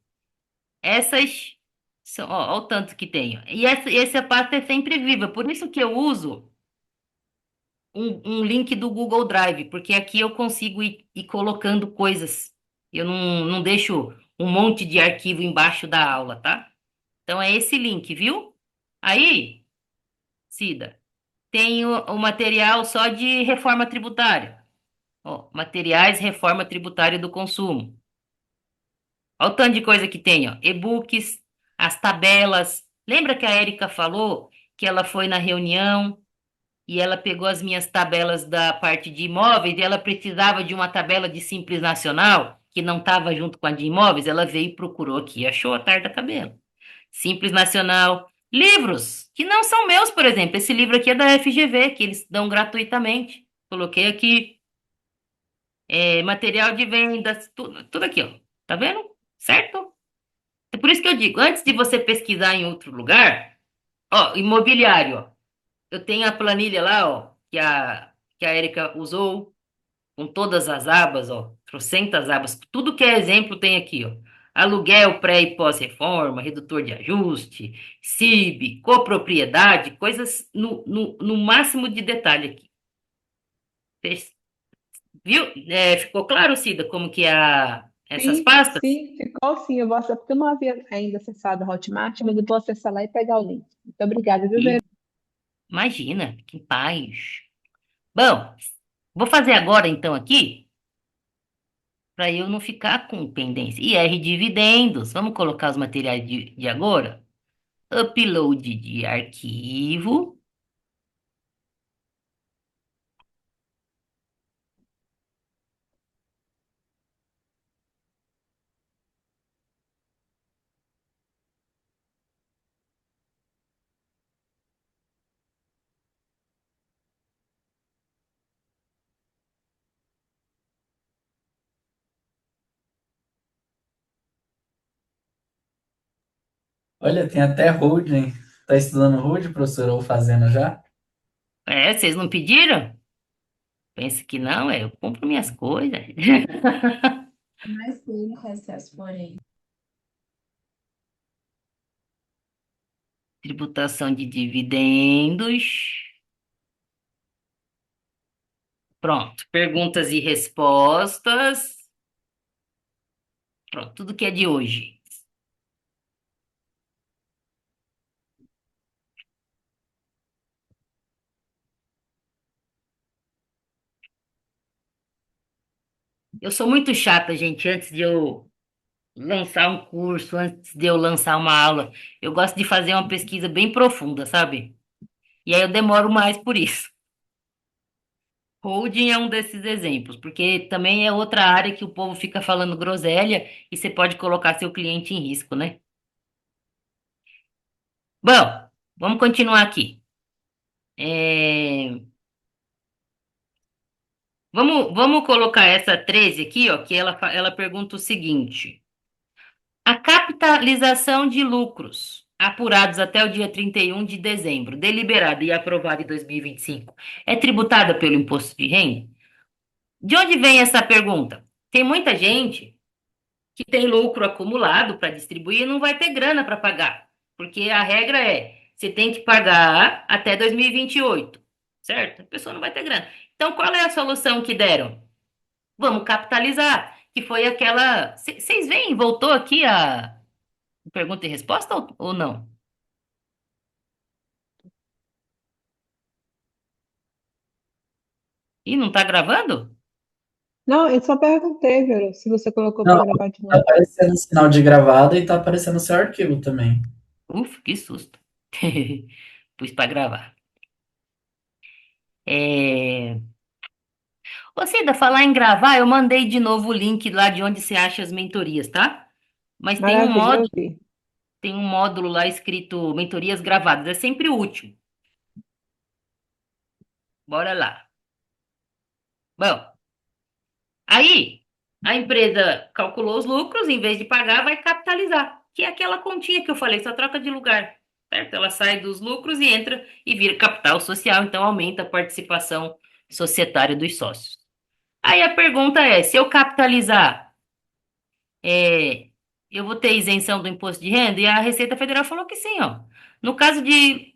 Essas são, ó, o tanto que tenho. E essa pasta é sempre viva, por isso que eu uso um link do Google Drive, porque aqui eu consigo ir colocando coisas. Eu não deixo um monte de arquivo embaixo da aula, tá? Então é esse link, viu? Aí, Cida, tem o material só de reforma tributária. Ó, materiais, reforma tributária do consumo. Olha o tanto de coisa que tem, ó. E-books, as tabelas. Lembra que a Érica falou que ela foi na reunião e ela pegou as minhas tabelas da parte de imóveis e ela precisava de uma tabela de Simples Nacional que não estava junto com a de imóveis? Ela veio e procurou aqui, achou a tarda cabelo. Simples Nacional. Livros que não são meus, por exemplo. Esse livro aqui é da FGV, que eles dão gratuitamente. Coloquei aqui. Material de vendas, tudo aqui, ó. Tá vendo? Certo? É por isso que eu digo, antes de você pesquisar em outro lugar, ó, imobiliário, ó. Eu tenho a planilha lá, ó, que a Erika usou, com todas as abas, ó, trocentas abas, tudo que é exemplo tem aqui, ó. Aluguel pré e pós-reforma, redutor de ajuste, CIB, copropriedade, coisas no máximo de detalhe aqui. Fez- Viu? Ficou claro, Cida, como que é essas Sim, pastas? sim, ficou sim. Eu vou acessar, porque eu não havia ainda acessado a Hotmart, mas eu vou acessar lá e pegar o link. Muito obrigada, viu, E Verônica? imagina, que paz. Bom, vou fazer agora então aqui, para eu não ficar com pendência. IR dividendos, vamos colocar os materiais de agora. Upload de arquivo. Olha, tem até holding. Tá estudando holding, professor, ou fazendo já? Vocês não pediram? Pensa que não, eu compro minhas coisas. Mais tem recesso, porém. Tributação de dividendos. Pronto. Perguntas e respostas. Pronto, tudo que é de hoje. Eu sou muito chata, gente, antes de eu lançar um curso, antes de eu lançar uma aula. Eu gosto de fazer uma pesquisa bem profunda, sabe? E aí eu demoro mais por isso. Holding é um desses exemplos, porque também é outra área que o povo fica falando groselha e você pode colocar seu cliente em risco, né? Bom, vamos continuar aqui. É, vamos colocar essa 13 aqui, ó, que ela pergunta o seguinte. A capitalização de lucros apurados até o dia 31 de dezembro, deliberada e aprovada em 2025, é tributada pelo imposto de renda? De onde vem essa pergunta? Tem muita gente que tem lucro acumulado para distribuir e não vai ter grana para pagar, porque a regra é, você tem que pagar até 2028, certo? A pessoa não vai ter grana. Então, qual é a solução que deram? Vamos capitalizar, que foi aquela... Vocês veem, voltou aqui a pergunta e resposta ou não? Ih, não tá gravando? Não, eu só perguntei, Verô, se você colocou Não, para gravar de tá novo. aparecendo o sinal de gravada e tá aparecendo o seu arquivo também. Uf, que susto. Pus para gravar. É... Ô, Cida, falar em gravar, eu mandei de novo o link lá de onde você acha as mentorias, tá? Mas Maravilha, eu vi. tem um módulo lá escrito mentorias gravadas. É sempre útil. Bora lá. Bom, aí a empresa calculou os lucros, em vez de pagar, vai capitalizar. Que é aquela continha que eu falei, só troca de lugar. certo? Ela sai dos lucros e entra e vira capital social, então aumenta a participação societária dos sócios. Aí a pergunta é, se eu capitalizar, é, eu vou ter isenção do imposto de renda? E a Receita Federal falou que sim, ó. No caso de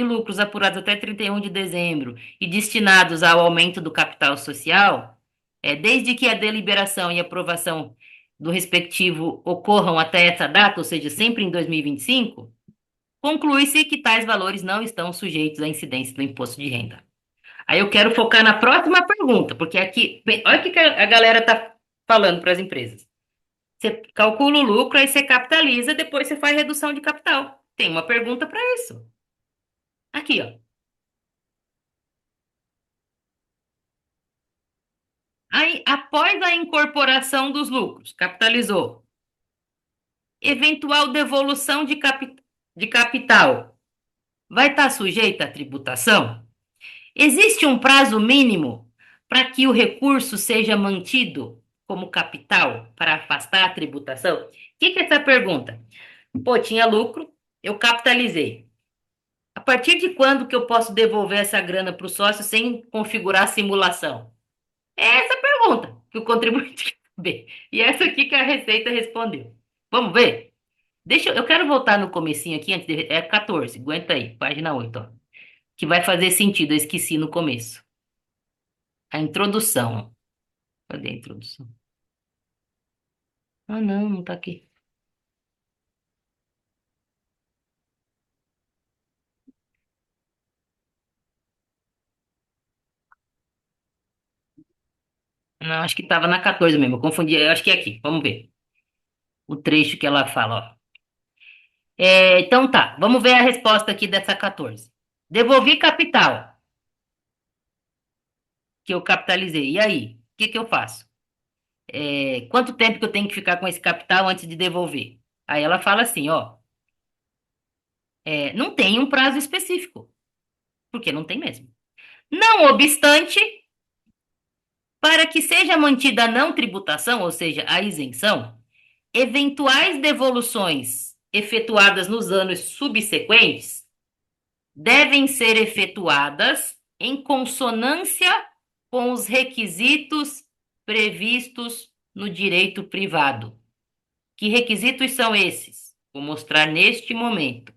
lucros apurados até 31 de dezembro e destinados ao aumento do capital social, desde que a deliberação e aprovação do respectivo ocorram até essa data, ou seja, sempre em 2025, conclui-se que tais valores não estão sujeitos à incidência do imposto de renda. Aí eu quero focar na próxima pergunta, porque aqui, olha o que a galera está falando para as empresas. Você calcula o lucro, aí você capitaliza, depois você faz redução de capital. Tem uma pergunta para isso. Aqui, ó. Aí, após a incorporação dos lucros, capitalizou. Eventual devolução de capital vai estar sujeita à tributação? Existe um prazo mínimo para que o recurso seja mantido como capital para afastar a tributação? O que é essa pergunta? Pô, tinha lucro, eu capitalizei. A partir de quando que eu posso devolver essa grana para o sócio sem configurar a simulação? É essa a pergunta que o contribuinte quer saber. E essa aqui que a Receita respondeu. Vamos ver? Eu quero voltar no comecinho aqui, é 14, aguenta aí, página 8, ó, que vai fazer sentido, eu esqueci no começo. A introdução. Cadê a introdução? Ah, não, não tá aqui. Não, acho que tava na 14 mesmo, eu confundi, eu acho que é aqui, vamos ver. O trecho que ela fala, ó. Então tá, vamos ver a resposta aqui dessa 14. Devolvi capital, que eu capitalizei. E aí? O que que eu faço? Quanto tempo que eu tenho que ficar com esse capital antes de devolver? Aí ela fala assim, ó, não tem um prazo específico, porque não tem mesmo. Não obstante, para que seja mantida a não tributação, ou seja, a isenção, eventuais devoluções efetuadas nos anos subsequentes devem ser efetuadas em consonância com os requisitos previstos no direito privado. Que requisitos são esses? Vou mostrar neste momento.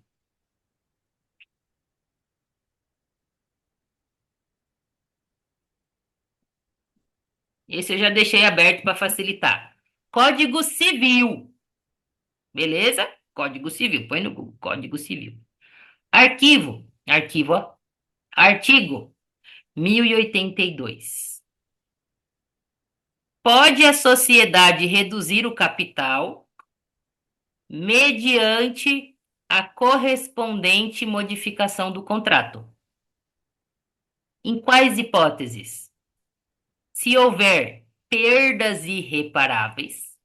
Esse eu já deixei aberto para facilitar. Código Civil. Beleza? Código Civil. Põe no Google. Código Civil. Arquivo, ó. Artigo 1082. Pode a sociedade reduzir o capital mediante a correspondente modificação do contrato. Em quais hipóteses? Se houver perdas irreparáveis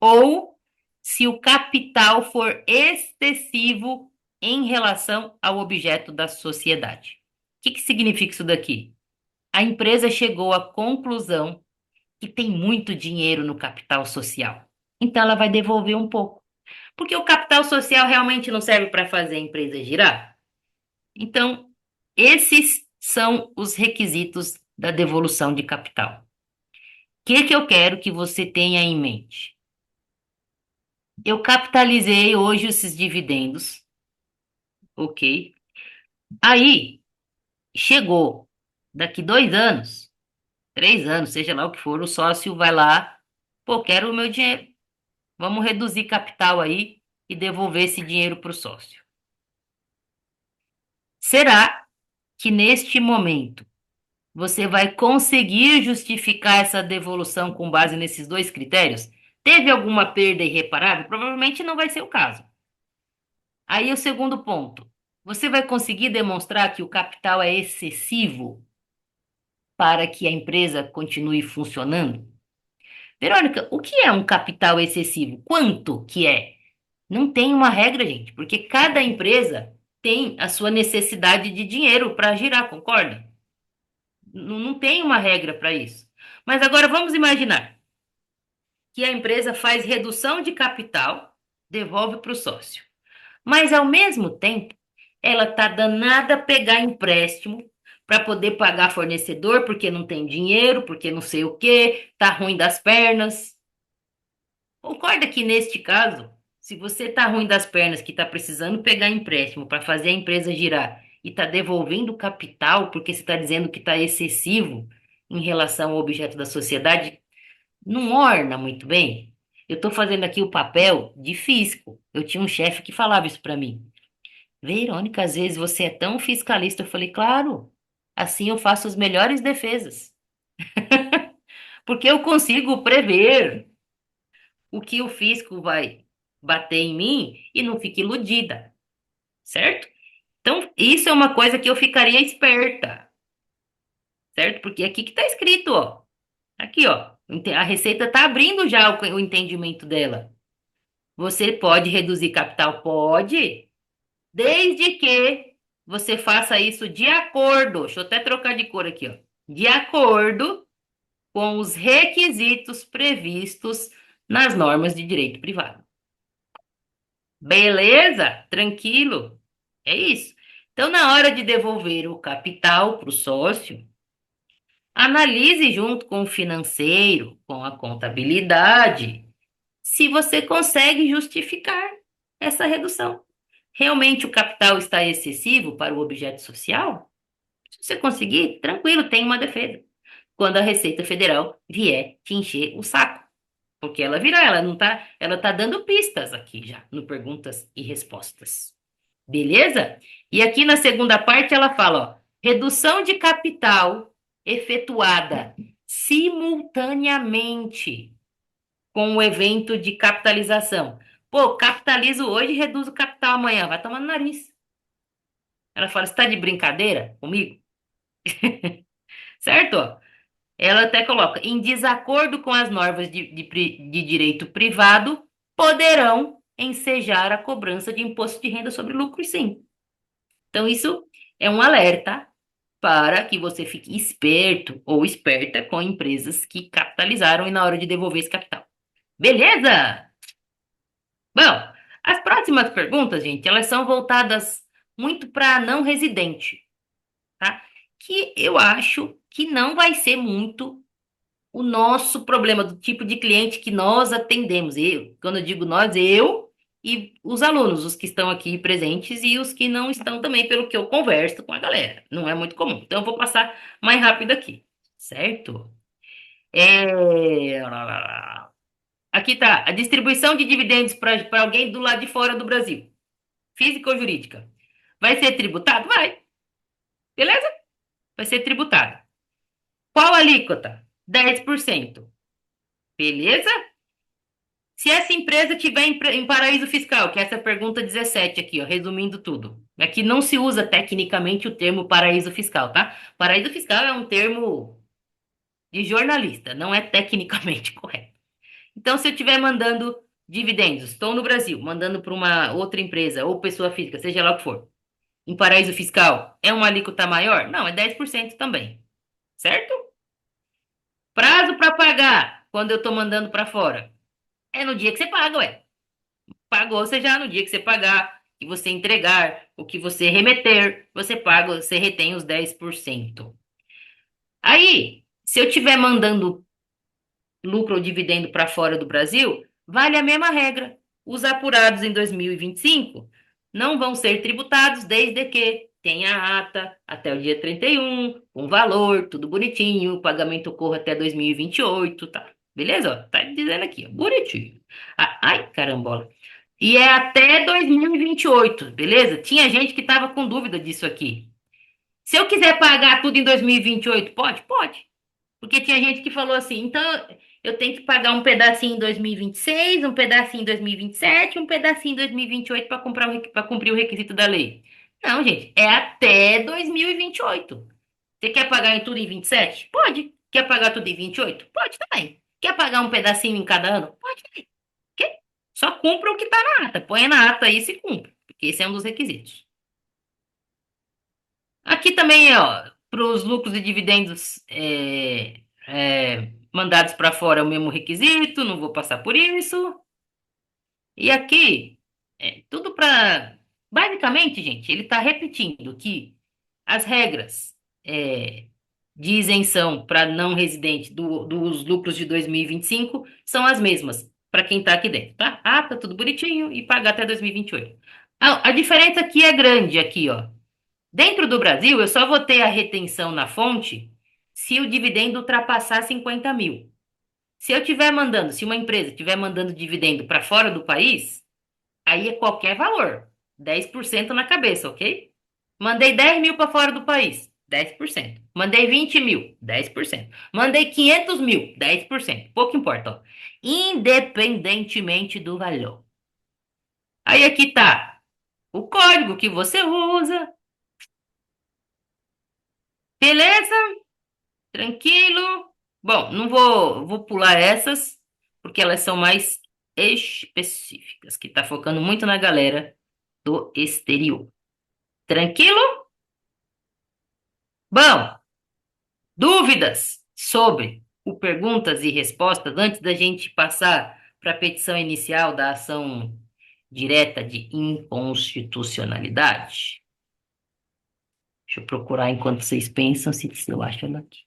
ou se o capital for excessivo em relação ao objeto da sociedade. O que significa isso daqui? A empresa chegou à conclusão que tem muito dinheiro no capital social. Então ela vai devolver um pouco. Porque o capital social realmente não serve para fazer a empresa girar. Então, esses são os requisitos da devolução de capital. O que eu quero que você tenha em mente? Eu capitalizei hoje esses dividendos, ok? Aí, chegou, daqui 2 anos, 3 anos, seja lá o que for, o sócio vai lá, pô, quero o meu dinheiro. Vamos reduzir capital aí e devolver esse dinheiro para o sócio. Será que neste momento você vai conseguir justificar essa devolução com base nesses dois critérios? Teve alguma perda irreparável? Provavelmente não vai ser o caso. Aí o segundo ponto. Você vai conseguir demonstrar que o capital é excessivo para que a empresa continue funcionando? Verônica, o que é um capital excessivo? Quanto que é? Não tem uma regra, gente, porque cada empresa tem a sua necessidade de dinheiro para girar, concorda? Não tem uma regra para isso. Mas agora vamos imaginar que a empresa faz redução de capital, devolve para o sócio. Mas, ao mesmo tempo, ela tá danada a pegar empréstimo para poder pagar fornecedor, porque não tem dinheiro, porque não sei o quê, tá ruim das pernas. Concorda que neste caso, se você tá ruim das pernas, que tá precisando pegar empréstimo para fazer a empresa girar e tá devolvendo o capital porque você está dizendo que está excessivo em relação ao objeto da sociedade, não orna muito bem? Eu estou fazendo aqui o papel de fisco. Eu tinha um chefe que falava isso para mim. Verônica, às vezes você é tão fiscalista. Eu falei, claro, assim eu faço as melhores defesas, porque eu consigo prever o que o fisco vai bater em mim e não fique iludida, certo? Então, isso é uma coisa que eu ficaria esperta, certo? Porque aqui que está escrito, ó. Aqui, ó. A Receita está abrindo já o entendimento dela. Você pode reduzir capital? Pode, desde que você faça isso de acordo. Deixa eu até trocar de cor aqui, ó. De acordo com os requisitos previstos nas normas de direito privado. Beleza? Tranquilo? É isso. Então, na hora de devolver o capital para o sócio, analise junto com o financeiro, com a contabilidade, se você consegue justificar essa redução. Realmente o capital está excessivo para o objeto social? Se você conseguir, tranquilo, tem uma defesa. Quando a Receita Federal vier te encher o saco. Porque ela virá, ela tá dando pistas aqui já, no perguntas e respostas. Beleza? E aqui na segunda parte ela fala, ó, redução de capital efetuada simultaneamente com o evento de capitalização. Pô, capitalizo hoje e reduzo o capital amanhã. Vai tomar no nariz. Ela fala, você tá de brincadeira comigo? Certo? Ó? Ela até coloca, em desacordo com as normas de direito privado, poderão ensejar a cobrança de imposto de renda sobre lucro, sim. Então, isso é um alerta para que você fique esperto ou esperta com empresas que capitalizaram e na hora de devolver esse capital. Beleza? Bom, as próximas perguntas, gente, elas são voltadas muito para não residente, tá? Que eu acho que não vai ser muito o nosso problema do tipo de cliente que nós atendemos. Eu, quando eu digo nós, eu e os alunos, os que estão aqui presentes e os que não estão também, pelo que eu converso com a galera. Não é muito comum. Então, eu vou passar mais rápido aqui, certo? É... Aqui tá, a distribuição de dividendos para alguém do lado de fora do Brasil, física ou jurídica. Vai ser tributado? Vai. Beleza? Vai ser tributado. Qual alíquota? 10%. Beleza? Se essa empresa tiver em paraíso fiscal, que é essa pergunta 17 aqui, ó, resumindo tudo. Aqui não se usa tecnicamente o termo paraíso fiscal, tá? Paraíso fiscal é um termo de jornalista, não é tecnicamente correto. Então, se eu estiver mandando dividendos, estou no Brasil, mandando para uma outra empresa ou pessoa física, seja lá o que for, em paraíso fiscal, é uma alíquota maior? Não, é 10% também, certo? Prazo para pagar, quando eu estou mandando para fora, é no dia que você paga, ué. Pagou, você já no dia que você pagar, que você entregar, o que você remeter, você paga, você retém os 10%. Aí, se eu estiver mandando lucro ou dividendo para fora do Brasil, vale a mesma regra. Os apurados em 2025 não vão ser tributados desde que tenha a ata até o dia 31, com valor, tudo bonitinho, o pagamento ocorra até 2028, tá? Beleza? Ó, tá dizendo aqui, ó, bonitinho. Ai, carambola. E é até 2028, beleza? Tinha gente que estava com dúvida disso aqui. Se eu quiser pagar tudo em 2028, pode? Pode. Porque tinha gente que falou assim, então eu tenho que pagar um pedacinho em 2026, um pedacinho em 2027, um pedacinho em 2028 para para cumprir o requisito da lei. Não, gente, é até 2028. Você quer pagar em tudo em 27? Pode. Quer pagar tudo em 28? Pode também. Quer pagar um pedacinho em cada ano? Pode também. Ok? Só cumpra o que está na ata. Põe na ata aí e se cumpre, porque esse é um dos requisitos. Aqui também, ó, para os lucros e dividendos mandados para fora é o mesmo requisito, não vou passar por isso. E aqui, Tudo para. Basicamente, gente, ele está repetindo que as regras é, de isenção para não residente dos lucros de 2025 são as mesmas para quem está aqui dentro, tá? Ah, tá tudo bonitinho e pagar até 2028. A diferença aqui é grande, aqui, ó. Dentro do Brasil, eu só vou ter a retenção na fonte se o dividendo ultrapassar 50 mil. Se eu estiver mandando, se uma empresa estiver mandando dividendo para fora do país, aí é qualquer valor. 10% na cabeça, ok? Mandei 10 mil para fora do país, 10%. Mandei 20 mil, 10%. Mandei 500 mil, 10%. Pouco importa, ó. Independentemente do valor. Aí aqui tá o código que você usa. Beleza? Tranquilo? Bom, não vou pular essas, porque elas são mais específicas, que tá focando muito na galera do exterior. Tranquilo? Bom, dúvidas sobre o perguntas e respostas antes da gente passar para a petição inicial da ação direta de inconstitucionalidade? Deixa eu procurar enquanto vocês pensam se eu acho ela aqui.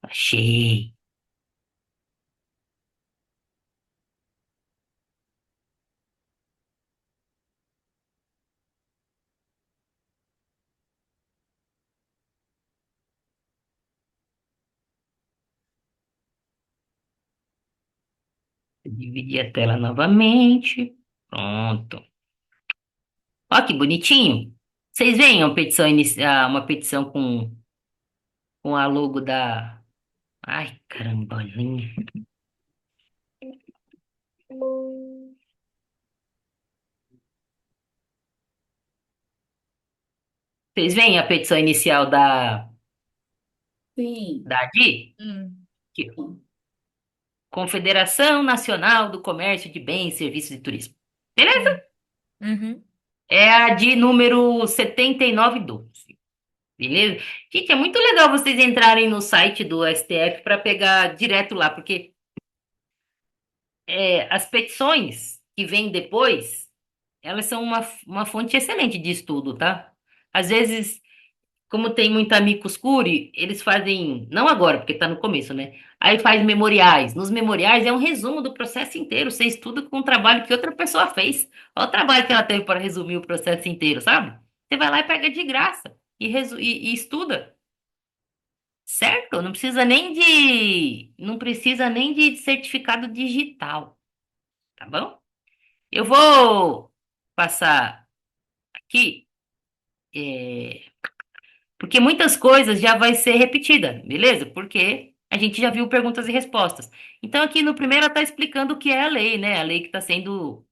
Achei. Dividir a tela novamente. Pronto. Ó, que bonitinho. Vocês veem uma petição inicial, uma petição com a logo da. Ai, carambolinha. Vocês veem a petição inicial Sim. da ADI? Aqui, ó. Confederação Nacional do Comércio de Bens, Serviços e Turismo. Beleza? Uhum. É a de número 7912. Beleza? Gente, é muito legal vocês entrarem no site do STF para pegar direto lá, porque as petições que vêm depois, elas são uma fonte excelente de estudo, tá? Às vezes, como tem muita amicus curiae, eles fazem, não agora, porque tá no começo, né? Aí faz memoriais. Nos memoriais é um resumo do processo inteiro. Você estuda com o trabalho que outra pessoa fez. Olha o trabalho que ela teve para resumir o processo inteiro, sabe? Você vai lá e pega de graça e estuda, certo? Não precisa nem de certificado digital, tá bom? Eu vou passar aqui. é, Porque muitas coisas já vai ser repetida, beleza? Porque a gente já viu perguntas e respostas. Então, aqui no primeiro, ela está explicando o que é a lei, né? A lei que está sendo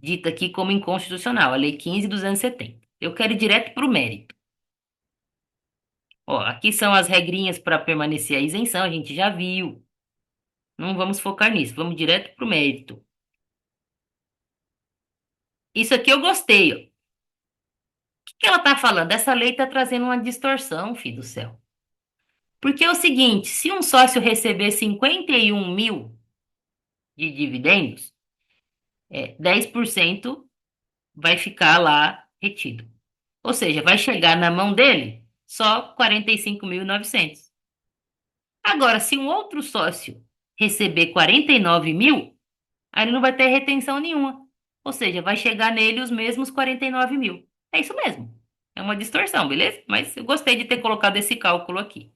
dita aqui como inconstitucional, a Lei 15.270. Eu quero ir direto para o mérito. Ó, aqui são as regrinhas para permanecer a isenção, a gente já viu. Não vamos focar nisso, vamos direto para o mérito. Isso aqui eu gostei, ó. O que ela está falando? Essa lei está trazendo uma distorção, filho do céu. Porque é o seguinte, se um sócio receber 51 mil de dividendos, 10% vai ficar lá retido. Ou seja, vai chegar na mão dele só 45.900. Agora, se um outro sócio receber 49 mil, aí ele não vai ter retenção nenhuma. Ou seja, vai chegar nele os mesmos 49 mil. É isso mesmo. É uma distorção, beleza? Mas eu gostei de ter colocado esse cálculo aqui.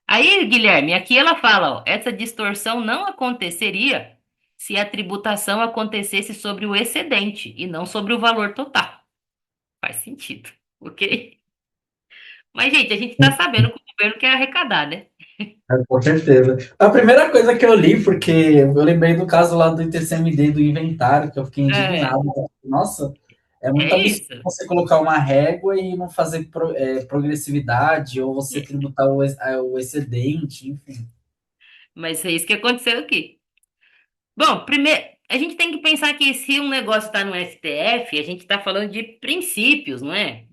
Aí, Guilherme, aqui ela fala, ó, essa distorção não aconteceria se a tributação acontecesse sobre o excedente e não sobre o valor total. Faz sentido, ok? Mas, gente, a gente tá sabendo que o governo quer arrecadar, né? Com certeza. A primeira coisa que eu li, porque eu lembrei do caso lá do ITCMD, do inventário, que eu fiquei É, indignado. Nossa, é é muito absurdo isso. você colocar uma régua e não fazer progressividade, ou você É, tributar o excedente, enfim. mas é isso que aconteceu aqui. Bom, primeiro, a gente tem que pensar que se um negócio está no STF, a gente está falando de princípios, não é?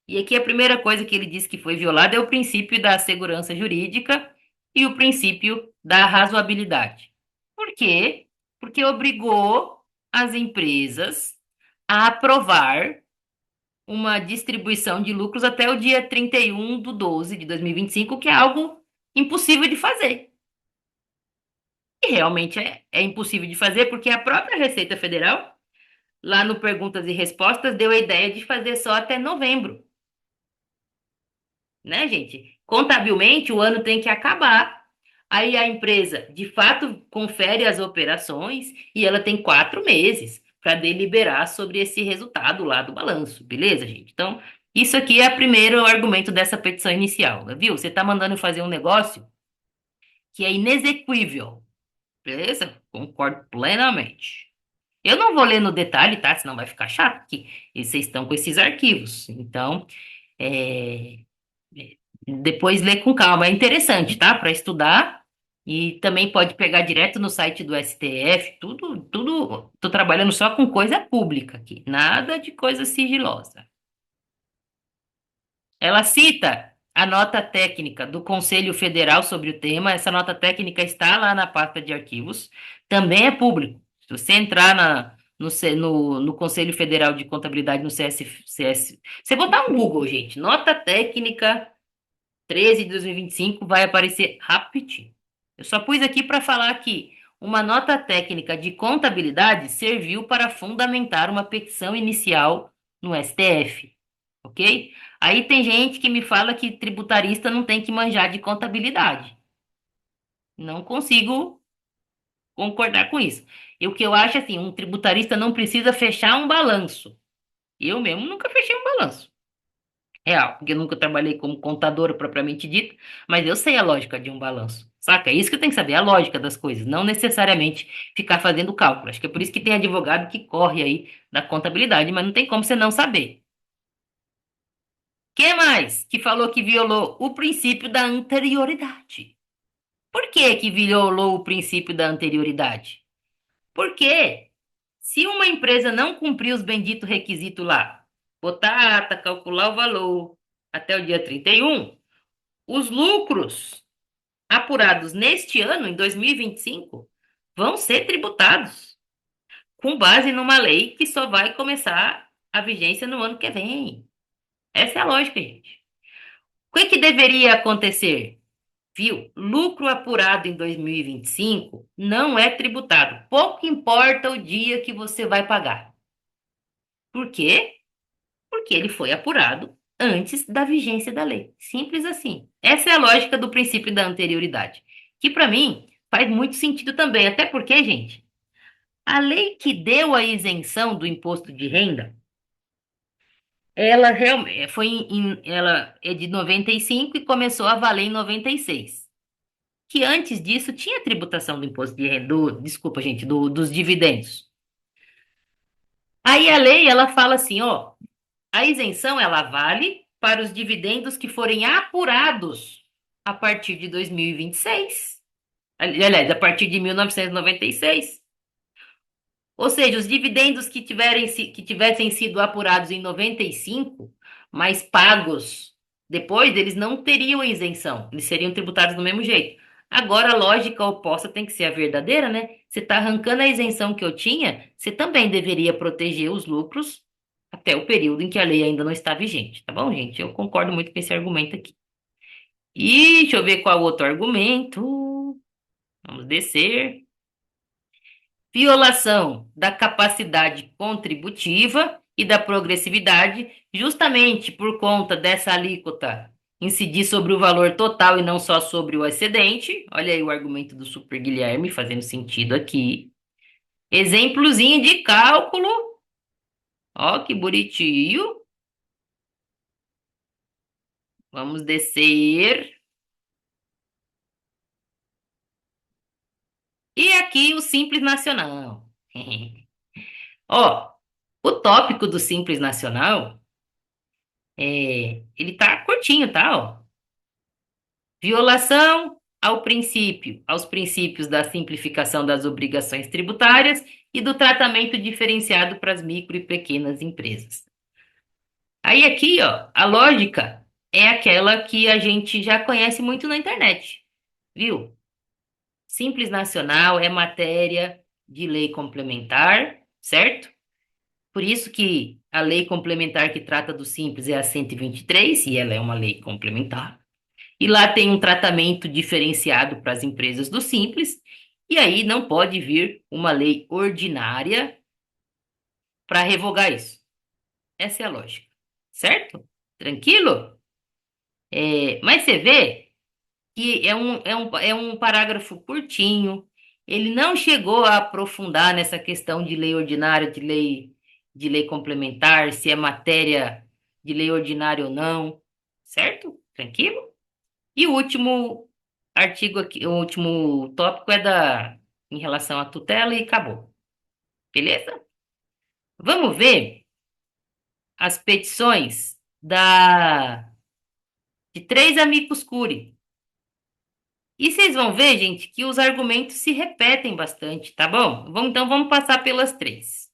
E aqui a primeira coisa que ele disse que foi violada é o princípio da segurança jurídica e o princípio da razoabilidade. Por quê? Porque obrigou as empresas a aprovar uma distribuição de lucros até o dia 31 de 12 de 2025, que é algo impossível de fazer. E realmente é impossível de fazer, porque a própria Receita Federal, lá no Perguntas e Respostas, deu a ideia de fazer só até novembro, né, gente? Contabilmente, o ano tem que acabar. Aí a empresa, de fato, confere as operações e ela tem 4 meses para deliberar sobre esse resultado lá do balanço, beleza, gente? Então, isso aqui é o primeiro argumento dessa petição inicial, viu? Você está mandando fazer um negócio que é inexequível, beleza? Concordo plenamente. Eu não vou ler no detalhe, tá? Senão vai ficar chato, que vocês estão com esses arquivos. Então, é, depois lê com calma. É interessante, tá? Para estudar. E também pode pegar direto no site do STF. Tudo, tudo. Tô trabalhando só com coisa pública aqui. Nada de coisa sigilosa. Ela cita a nota técnica do Conselho Federal sobre o tema. Essa nota técnica está lá na pasta de arquivos. Também é público. Se você entrar no Conselho Federal de Contabilidade, no CS, você botar um Google, gente, nota técnica 13 de 2025, vai aparecer rapidinho. Eu só pus aqui para falar que uma nota técnica de contabilidade serviu para fundamentar uma petição inicial no STF, ok? Aí tem gente que me fala que tributarista não tem que manjar de contabilidade. Não consigo concordar com isso. E o que eu acho assim, um tributarista não precisa fechar um balanço. Eu mesmo nunca fechei um balanço. Real, porque eu nunca trabalhei como contadora propriamente dita, mas eu sei a lógica de um balanço. Saca? É isso que eu tenho que saber, a lógica das coisas, não necessariamente ficar fazendo cálculo. Acho que é por isso que tem advogado que corre aí da contabilidade, mas não tem como você não saber. Que mais que falou que violou o princípio da anterioridade? Por que que violou o princípio da anterioridade? Porque se uma empresa não cumprir os benditos requisitos lá, botar a ata, calcular o valor até o dia 31, os lucros apurados neste ano, em 2025, vão ser tributados com base numa lei que só vai começar a vigência no ano que vem. Essa é a lógica, gente. O que que deveria acontecer? Viu? Lucro apurado em 2025 não é tributado. Pouco importa o dia que você vai pagar. Por quê? Porque ele foi apurado antes da vigência da lei. Simples assim. Essa é a lógica do princípio da anterioridade, que para mim faz muito sentido também, até porque, gente, a lei que deu a isenção do imposto de renda, ela realmente ela é de 95 e começou a valer em 96. Que antes disso tinha tributação do imposto de renda, desculpa, gente, dos dividendos. Aí a lei, ela fala assim, ó, a isenção ela vale para os dividendos que forem apurados a partir de 2026. Aliás, a partir de 1996. Ou seja, os dividendos que tivessem sido apurados em 95, mas pagos depois, eles não teriam isenção, eles seriam tributados do mesmo jeito. Agora, a lógica oposta tem que ser a verdadeira, né? Você está arrancando a isenção que eu tinha, você também deveria proteger os lucros até o período em que a lei ainda não está vigente, tá bom, gente? Eu concordo muito com esse argumento aqui. E deixa eu ver qual outro argumento. Vamos descer. Violação da capacidade contributiva e da progressividade, justamente por conta dessa alíquota incidir sobre o valor total e não só sobre o excedente. Olha aí o argumento do Super Guilherme fazendo sentido aqui. Exemplozinho de cálculo. Ó, que bonitinho. Vamos descer. E aqui o Simples Nacional. Ó, o tópico do Simples Nacional ele tá curtinho, tá? Ó. Violação aos princípios da simplificação das obrigações tributárias e do tratamento diferenciado para as micro e pequenas empresas. Aí aqui, ó, a lógica é aquela que a gente já conhece muito na internet. viu? Simples Nacional é matéria de lei complementar, certo? Por isso que a lei complementar que trata do Simples é a 123, e ela é uma lei complementar. E lá tem um tratamento diferenciado para as empresas do Simples, e aí não pode vir uma lei ordinária para revogar isso. Essa é a lógica, certo? Tranquilo? Mas você vê que é um parágrafo curtinho, ele não chegou a aprofundar nessa questão de lei ordinária, de lei complementar, se é matéria de lei ordinária ou não, certo? Tranquilo? E o último artigo aqui, o último tópico é em relação à tutela e acabou. Beleza? Vamos ver as petições de três amicus curiae. E vocês vão ver, gente, que os argumentos se repetem bastante, tá bom? Então vamos passar pelas três.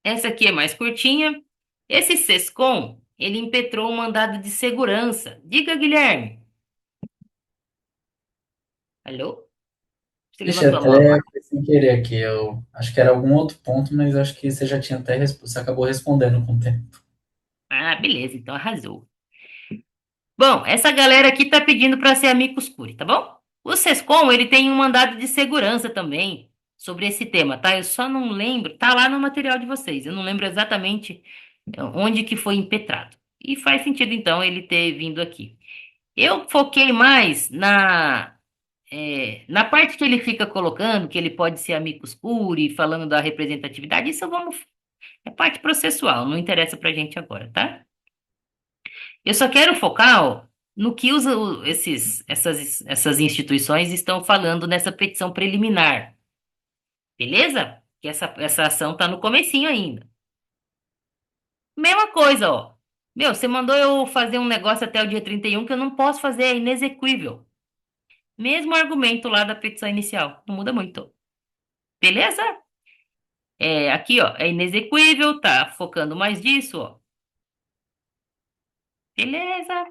Essa aqui é mais curtinha. Esse Sescom, ele impetrou um mandado de segurança. Diga, Guilherme. Alô? Você Ixi, levantou a mão até agora? foi sem querer aqui. Eu acho que era algum outro ponto, mas acho que você já tinha até você acabou respondendo com o tempo. Ah, beleza, então arrasou. Bom, essa galera aqui tá pedindo para ser amicus curiae, tá bom? O Sescom, ele tem um mandado de segurança também sobre esse tema, tá? Eu só não lembro, tá lá no material de vocês, eu não lembro exatamente onde que foi impetrado. E faz sentido, então, ele ter vindo aqui. Eu foquei mais na parte que ele fica colocando, que ele pode ser amicus curiae, falando da representatividade, é parte processual, não interessa pra gente agora, tá? Eu só quero focar, ó, no que essas instituições estão falando nessa petição preliminar, beleza? Que essa ação está no comecinho ainda. Mesma coisa, ó. Meu, você mandou eu fazer um negócio até o dia 31 que eu não posso fazer, é inexequível. Mesmo argumento lá da petição inicial, não muda muito. Beleza? Aqui, ó, é inexequível, tá focando mais disso, ó. Beleza?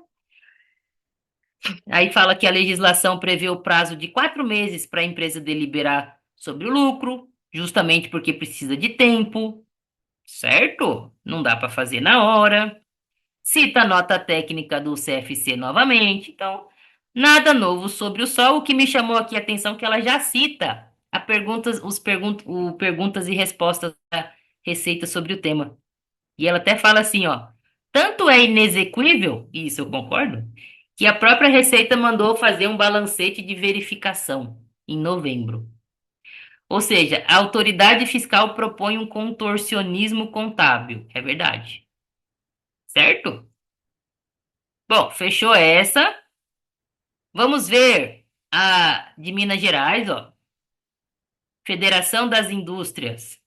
Aí fala que a legislação prevê o prazo de 4 meses para a empresa deliberar sobre o lucro, justamente porque precisa de tempo, certo? Não dá para fazer na hora. Cita a nota técnica do CFC novamente. Então, nada novo sobre o sol. O que me chamou aqui a atenção é que ela já cita o perguntas e respostas da Receita sobre o tema. E ela até fala assim, ó, tanto é inexequível, e isso eu concordo, que a própria Receita mandou fazer um balancete de verificação em novembro. Ou seja, a autoridade fiscal propõe um contorcionismo contábil. É verdade. Certo? Bom, fechou essa. Vamos ver a de Minas Gerais, ó. Federação das Indústrias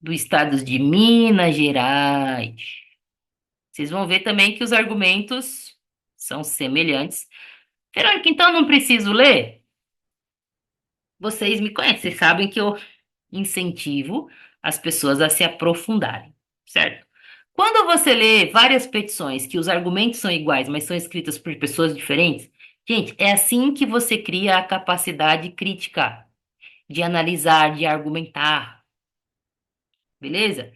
do Estado de Minas Gerais. Vocês vão ver também que os argumentos são semelhantes. Verônica, então não preciso ler? Vocês me conhecem, vocês sabem que eu incentivo as pessoas a se aprofundarem, certo? Quando você lê várias petições que os argumentos são iguais, mas são escritas por pessoas diferentes, gente, é assim que você cria a capacidade crítica de analisar, de argumentar, beleza?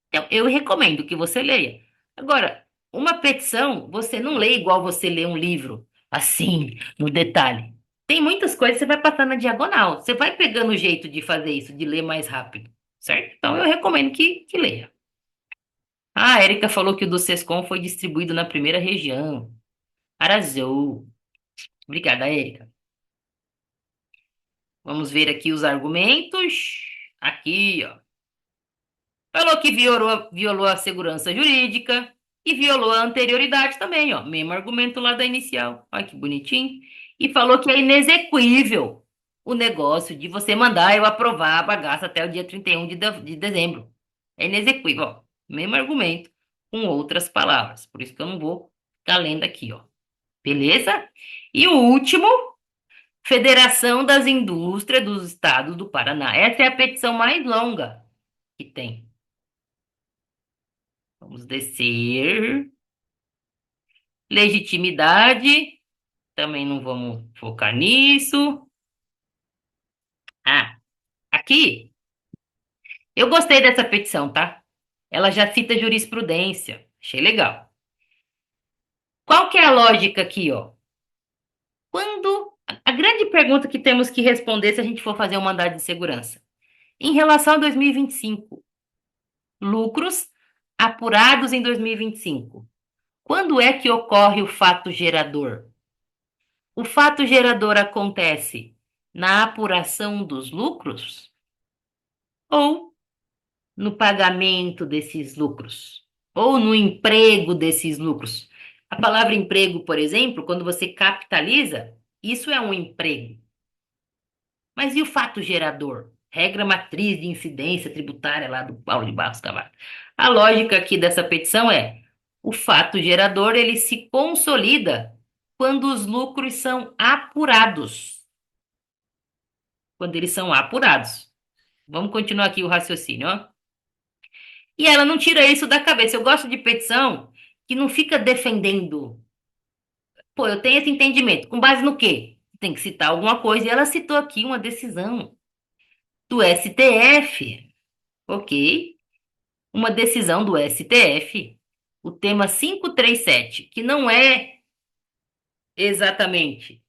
Então, eu recomendo que você leia. Agora, uma petição, você não lê igual você lê um livro, assim, no detalhe. Tem muitas coisas que você vai passar na diagonal. Você vai pegando o jeito de fazer isso, de ler mais rápido, certo? Então, eu recomendo que leia. Ah, a Erika falou que o do Sescom foi distribuído na primeira região. Arrasou. Obrigada, Erika. Vamos ver aqui os argumentos. Aqui, ó. Falou que violou a segurança jurídica e violou a anterioridade também, ó. Mesmo argumento lá da inicial. Olha que bonitinho. E falou que é inexequível o negócio de você mandar eu aprovar a bagaça até o dia 31 de dezembro. É inexequível, ó. Mesmo argumento, com outras palavras. Por isso que eu não vou ficar lendo aqui, ó. Beleza? E o último, Federação das Indústrias dos Estados do Paraná. Essa é a petição mais longa que tem. Vamos descer. Legitimidade, também não vamos focar nisso. Ah, aqui, eu gostei dessa petição, tá? Ela já cita jurisprudência. Achei legal. Qual que é a lógica aqui, ó? Quando a grande pergunta que temos que responder se a gente for fazer um mandado de segurança. Em relação a 2025, lucros apurados em 2025. Quando é que ocorre o fato gerador? O fato gerador acontece na apuração dos lucros ou no pagamento desses lucros? Ou no emprego desses lucros? A palavra emprego, por exemplo, quando você capitaliza, isso é um emprego. Mas e o fato gerador? Regra matriz de incidência tributária lá do Paulo de Barros Cavalho. A lógica aqui dessa petição é: o fato gerador ele se consolida quando os lucros são apurados. Quando eles são apurados. Vamos continuar aqui o raciocínio, ó. E ela não tira isso da cabeça. Eu gosto de petição que não fica defendendo. Pô, eu tenho esse entendimento. Com base no quê? Tem que citar alguma coisa. E ela citou aqui uma decisão do STF. Ok? Uma decisão do STF. O tema 537, que não é exatamente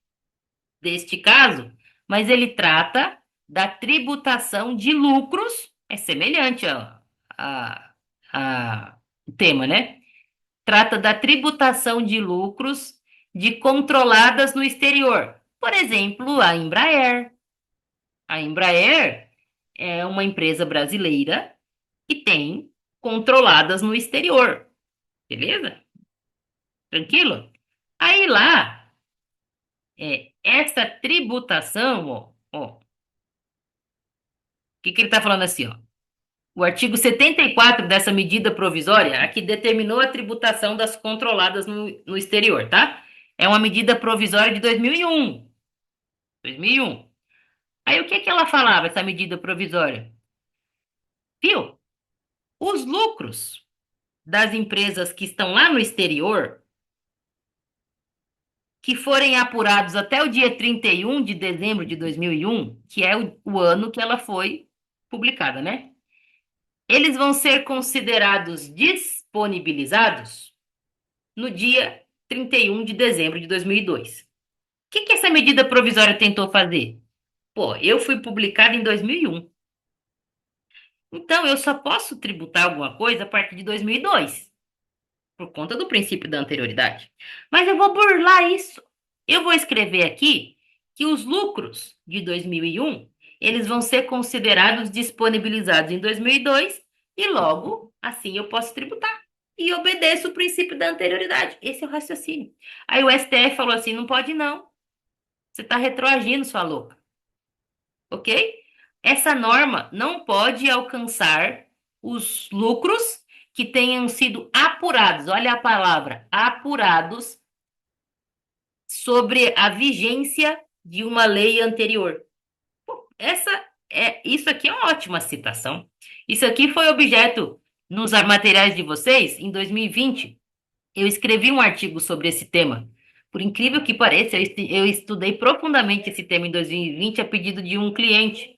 deste caso, mas ele trata da tributação de lucros. É semelhante a, o tema, né? Trata da tributação de lucros de controladas no exterior. Por exemplo, a Embraer. A Embraer é uma empresa brasileira que tem controladas no exterior. Beleza? Tranquilo? Aí lá, essa tributação, o que ele está falando assim, ó? O artigo 74 dessa medida provisória, aqui determinou a tributação das controladas no exterior, tá? É uma medida provisória de 2001. 2001. Aí o que que ela falava, essa medida provisória? Viu? Os lucros das empresas que estão lá no exterior, que forem apurados até o dia 31 de dezembro de 2001, que é o ano que ela foi publicada, né? Eles vão ser considerados disponibilizados no dia 31 de dezembro de 2002. O que que essa medida provisória tentou fazer? Pô, eu fui publicada em 2001. Então, eu só posso tributar alguma coisa a partir de 2002, por conta do princípio da anterioridade. Mas eu vou burlar isso. Eu vou escrever aqui que os lucros de 2001, eles vão ser considerados disponibilizados em 2002 e logo, assim, eu posso tributar. E obedeço o princípio da anterioridade. Esse é o raciocínio. Aí o STF falou assim, não pode não. Você está retroagindo, sua louca. Ok? Essa norma não pode alcançar os lucros que tenham sido apurados, olha a palavra, apurados sobre a vigência de uma lei anterior. Essa isso aqui é uma ótima citação. Isso aqui foi objeto nos materiais de vocês em 2020. Eu escrevi um artigo sobre esse tema. Por incrível que pareça, eu estudei profundamente esse tema em 2020 a pedido de um cliente.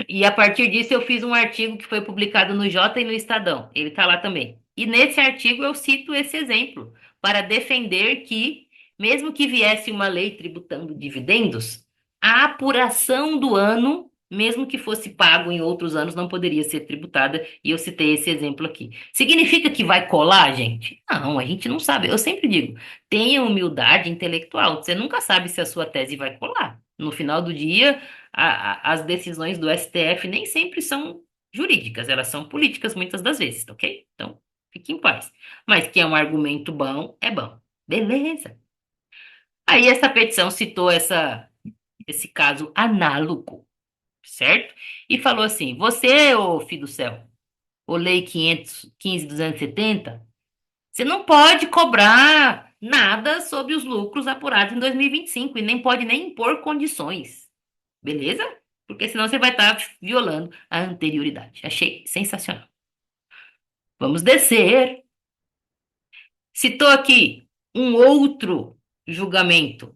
E a partir disso eu fiz um artigo que foi publicado no Jota e no Estadão. Ele está lá também. E nesse artigo eu cito esse exemplo para defender que, mesmo que viesse uma lei tributando dividendos, a apuração do ano, mesmo que fosse pago em outros anos, não poderia ser tributada. E eu citei esse exemplo aqui. Significa que vai colar, gente? Não, a gente não sabe. Eu sempre digo, tenha humildade intelectual. Você nunca sabe se a sua tese vai colar. No final do dia as decisões do STF nem sempre são jurídicas, elas são políticas muitas das vezes, tá ok? Então, fique em paz. Mas que é um argumento bom, é bom. Beleza. Aí essa petição citou esse caso análogo, certo? E falou assim: você, ô filho do céu, ô lei 515/270, você não pode cobrar nada sobre os lucros apurados em 2025 e nem pode nem impor condições. Beleza? Porque senão você vai estar violando a anterioridade. Achei sensacional. Vamos descer. Citou aqui um outro julgamento.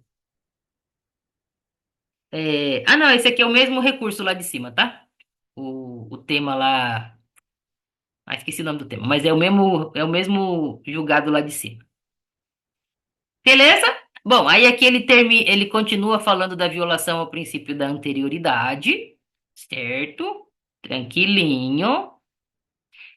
Não, esse aqui é o mesmo recurso lá de cima, tá? O tema lá. Ah, esqueci o nome do tema, mas é o mesmo julgado lá de cima. Beleza? Bom, aí aqui ele continua falando da violação ao princípio da anterioridade, certo? Tranquilinho.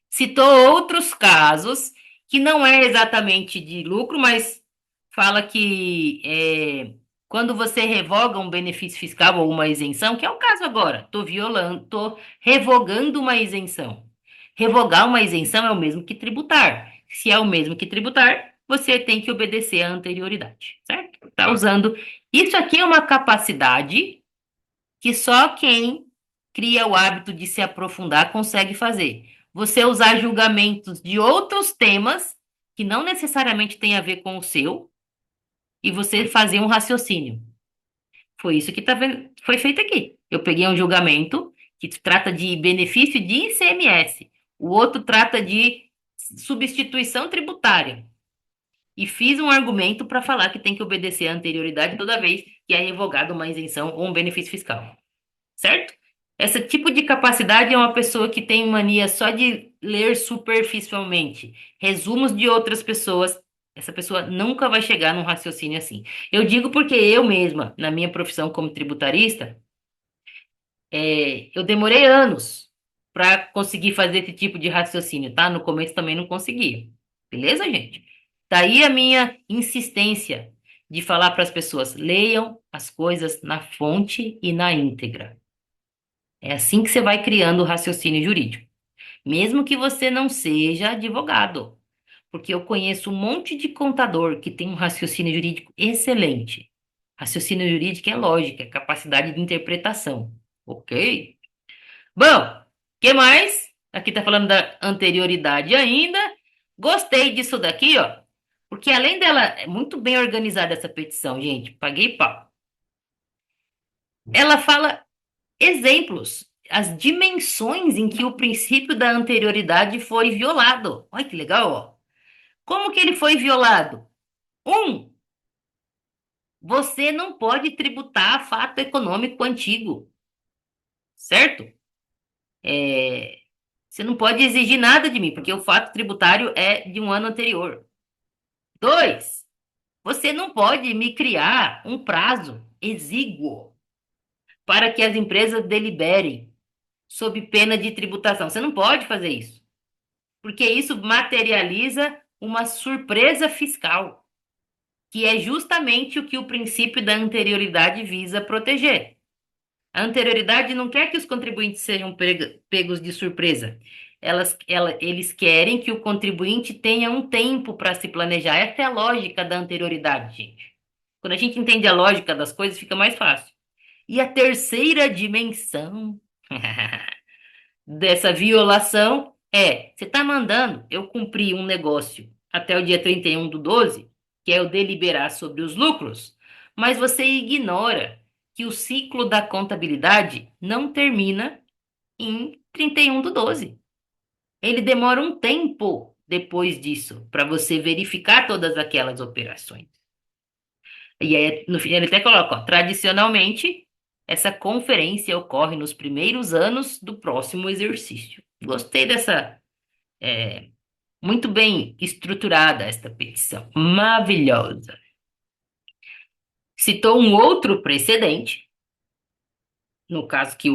Citou outros casos que não é exatamente de lucro, mas fala que quando você revoga um benefício fiscal ou uma isenção, que é o caso agora, estou revogando uma isenção. Revogar uma isenção é o mesmo que tributar. Se é o mesmo que tributar, você tem que obedecer à anterioridade, certo? Tá usando. Isso aqui é uma capacidade que só quem cria o hábito de se aprofundar consegue fazer. Você usar julgamentos de outros temas que não necessariamente têm a ver com o seu e você fazer um raciocínio. Foi isso que foi feito aqui. Eu peguei um julgamento que trata de benefício de ICMS, o outro trata de substituição tributária. E fiz um argumento para falar que tem que obedecer à anterioridade toda vez que é revogada uma isenção ou um benefício fiscal. Certo? Esse tipo de capacidade é uma pessoa que tem mania só de ler superficialmente resumos de outras pessoas. Essa pessoa nunca vai chegar num raciocínio assim. Eu digo porque eu mesma, na minha profissão como tributarista, eu demorei anos para conseguir fazer esse tipo de raciocínio, tá? No começo também não conseguia. Beleza, gente? Daí a minha insistência de falar para as pessoas: leiam as coisas na fonte e na íntegra. É assim que você vai criando o raciocínio jurídico. Mesmo que você não seja advogado. Porque eu conheço um monte de contador que tem um raciocínio jurídico excelente. Raciocínio jurídico é lógica, é capacidade de interpretação. Ok? Bom, que mais? Aqui tá falando da anterioridade ainda. Gostei disso daqui, ó. Porque além dela, é muito bem organizada essa petição, gente. Paguei pau. Ela fala exemplos, as dimensões em que o princípio da anterioridade foi violado. Olha que legal, ó. Como que ele foi violado? Um, você não pode tributar fato econômico antigo, certo? É, você não pode exigir nada de mim, porque o fato tributário é de um ano anterior. Dois, você não pode me criar um prazo exíguo para que as empresas deliberem sob pena de tributação. Você não pode fazer isso. Porque isso materializa uma surpresa fiscal, que é justamente o que o princípio da anterioridade visa proteger. A anterioridade não quer que os contribuintes sejam pegos de surpresa. Eles querem que o contribuinte tenha um tempo para se planejar. Essa é a lógica da anterioridade, gente. Quando a gente entende a lógica das coisas, fica mais fácil. E a terceira dimensão dessa violação você está mandando eu cumprir um negócio até o dia 31/12, que é eu deliberar sobre os lucros, mas você ignora que o ciclo da contabilidade não termina em 31/12. Ele demora um tempo depois disso para você verificar todas aquelas operações. E aí, no fim, ele até coloca, ó, tradicionalmente, essa conferência ocorre nos primeiros anos do próximo exercício. Gostei dessa, muito bem estruturada esta petição. Maravilhosa. Citou um outro precedente, no caso que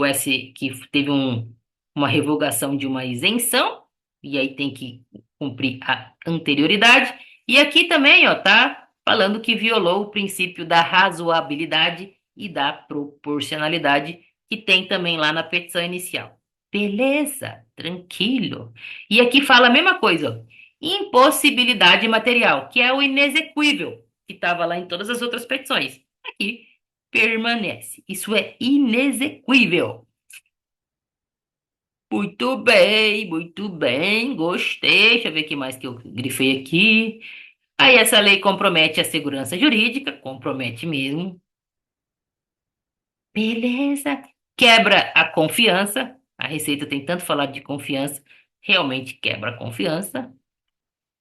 teve uma revogação de uma isenção, e aí tem que cumprir a anterioridade. E aqui também, ó, tá falando que violou o princípio da razoabilidade e da proporcionalidade, que tem também lá na petição inicial. Beleza, tranquilo. E aqui fala a mesma coisa, ó. Impossibilidade material, que é o inexequível, que estava lá em todas as outras petições. Aqui permanece. Isso é inexequível. Muito bem, gostei. Deixa eu ver o que mais que eu grifei aqui. Aí essa lei compromete a segurança jurídica, compromete mesmo. Beleza. Quebra a confiança. A Receita tem tanto falado de confiança, realmente quebra a confiança.